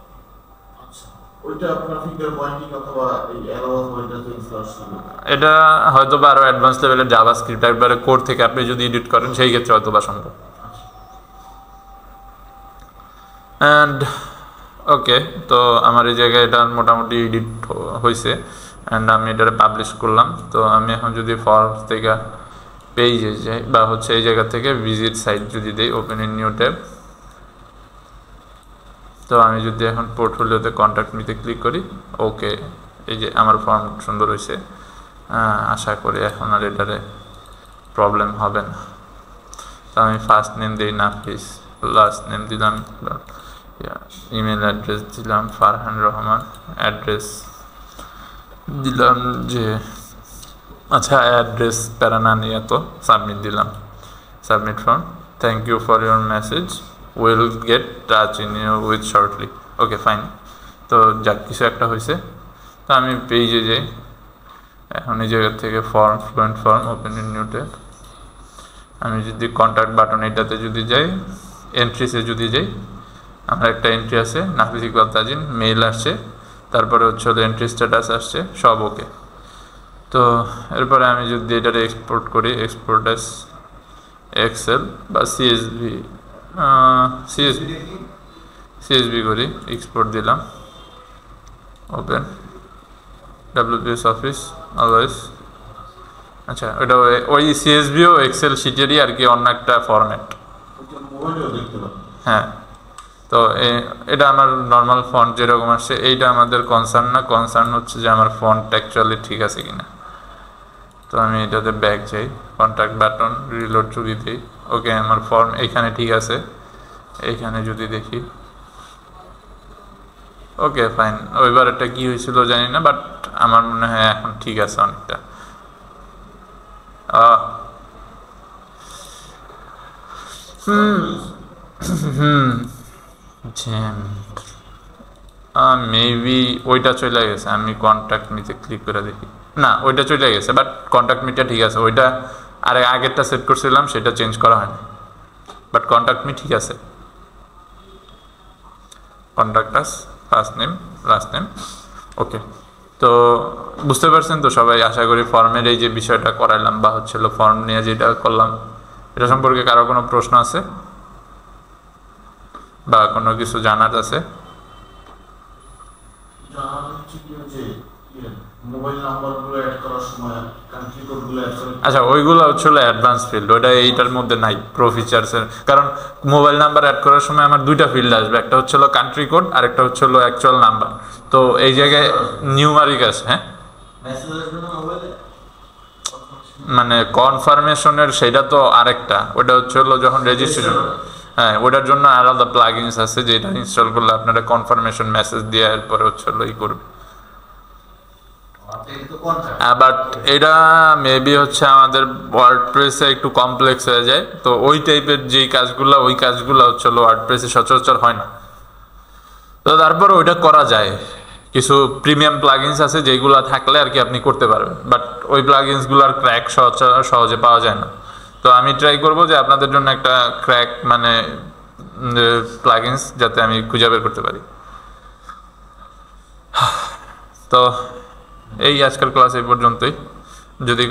আচ্ছা, ওইটা আপনার ফিঙ্গার পয়েন্টিং অথবা এই অ্যারো ওইটা চেঞ্জ করা শুরু, এটা হয়তো বা আরও অ্যাডভান্স লেভেলের জাভাস্ক্রিপ্ট একবারে কোড থেকে আপনি যদি এডিট করেন সেই ক্ষেত্রে হয়তো বা সম্ভব। অ্যান্ড ওকে, তো আমার এই জায়গায় এটা মোটামুটি এডিট হয়েছে অ্যান্ড আমি এটা পাবলিশ করলাম। তো আমি এখন যদি ফর্মস থেকে পেজে যাই বা হচ্ছে এই জায়গা থেকে ভিজিট সাইট যদি দিই, ওপেন ইন নিউ ট্যাব, তো আমি যদি এখন পোর্টফোলিওতে কন্ট্যাক্ট মিতে ক্লিক করি, ওকে এই যে আমার ফর্ম সুন্দর হয়েছে। আশা করি এখন আর এটারে প্রবলেম হবে না। তো আমি ফার্স্ট নেম দিই নাফিস, লাস্ট নেম দিলাম, ইমেল অ্যাড্রেস দিলাম ফারহান রহমান, অ্যাড্রেস দিলাম যে আচ্ছা অ্যাড্রেস প্যারানা নিয়ে, তো সাবমিট দিলাম, submit form, thank you for your message, will get touch in you with shortly. Okay fine, তো যাক কিছু একটা হয়েছে। তো আমি পেজে যাই, এখন এই জায়গা থেকে form, fluent form, open in new tab, আমি যদি কন্ট্যাক্ট বাটন এটাতে যদি যাই, এন্ট্রিসে যদি যাই, আমার একটা এন্ট্রি আছে নাফিস ইকবাল তাজিন, মেইল আসছে, তারপরে হচ্ছে এন্ট্রি স্ট্যাটাস আসছে, সব ওকে। তো এরপরে আমি যদি এটারে এক্সপোর্ট করি, এক্সপোর্ট এস এক্সেল বা সিএসভি করি, এক্সপোর্ট দিলাম, ওপেন WPS অফিস অলওয়েজ। আচ্ছা ওটা ওই সিএসভিও এক্সেল শিটেরই আর কি অন্য একটা ফরম্যাট, মোবাইলেও দেখতে পাবেন। হ্যাঁ, তো এটা আমার নর্মাল ফন্ট যেরকম আসছে, এইটা আমাদের কনসার্ন না, কনসার্ন হচ্ছে যে আমার ফন্ট অ্যাকচুয়ালি ঠিক আছে কিনা। তো আমি এটাতে ব্যাক যাই, কন্ট্যাক্ট বাটন, রিলোড যদি দিই, ওকে আমার ফর্ম এইখানে ঠিক আছে, এইখানে যদি দেখি ওকে ফাইন। ওইবার এটা কি হয়েছিল জানি না, বাট আমার মনে হয় এখন ঠিক আছে অনেকটা। মেবি ওইটা চলে গেছে, আমি কন্ট্যাক্ট মিতে ক্লিক করে দেখি, না ওইটা চলে গেছে, বাট কন্ট্যাক্ট মিটা ঠিক আছে, ওইটা আর আগেরটা সেট করছিলাম সেটা চেঞ্জ করা হয়নি, বাট কন্ট্যাক্ট মি ঠিক আছে। Contact us, first name last name, okay. তো বুঝতে পারছেন তো সবাই আশা করি ফর্মের এই যে বিষয়টা করাইলাম বা হচ্ছিল ফর্ম নিয়ে যেটা করলাম, এটা সম্পর্কে কারো কোনো প্রশ্ন আছে বা কোনো কিছু জানার আছে? জানা হচ্ছে কি যে মোবাইল নাম্বারগুলো অ্যাড করার সময় কান্ট্রি কোডগুলো অ্যাড করে আচ্ছা, ওইগুলো হচ্ছে অ্যাডভান্স ফিল্ড, ওটা এইটার মধ্যে নাই প্রো ফিচার্সের। কারণ মোবাইল নাম্বার অ্যাড করার সময় আমার দুইটা ফিল্ড আসবে, একটা হচ্ছে কান্ট্রি কোড আর একটা হচ্ছে অ্যাকচুয়াল নাম্বার। তো এই জায়গায় নিউমারিক আছে। হ্যাঁ, মেসেজের জন্য মোবাইলে মানে কনফার্মেশনের সেটা তো আরেকটা, ওটা হচ্ছে যখন রেজিস্ট্রেশন, হ্যাঁ ওটার জন্য আলাদা প্লাগইনস আছে যেটা ইনস্টল করলে আপনারা কনফার্মেশন মেসেজ দিয়ে এরপরে হচ্ছে ই করবে। তো কন্ট্রাক্ট বাট এটা মেবি হচ্ছে আমাদের ওয়ার্ডপ্রেসে একটু কমপ্লেক্স হয়ে যায়, তো ওই টাইপের যেই কাজগুলো ওই কাজগুলো হচ্ছে ওয়ার্ডপ্রেসে সচরাচর হয় না। তো তারপর ওইটা করা যায়, কিছু প্রিমিয়াম প্লাগইনস আছে যেগুলো থাকলে আর কি আপনি করতে পারবেন, বাট ওই প্লাগইনসগুলোর ক্র্যাক সহজে পাওয়া যায় না। তো আমি ট্রাই করব যে আপনাদের জন্য একটা ক্র্যাক মানে প্লাগইনস যাতে আমি খুঁজে বের করতে পারি। তো এই আজকের ক্লাস এই পর্যন্তই। যদি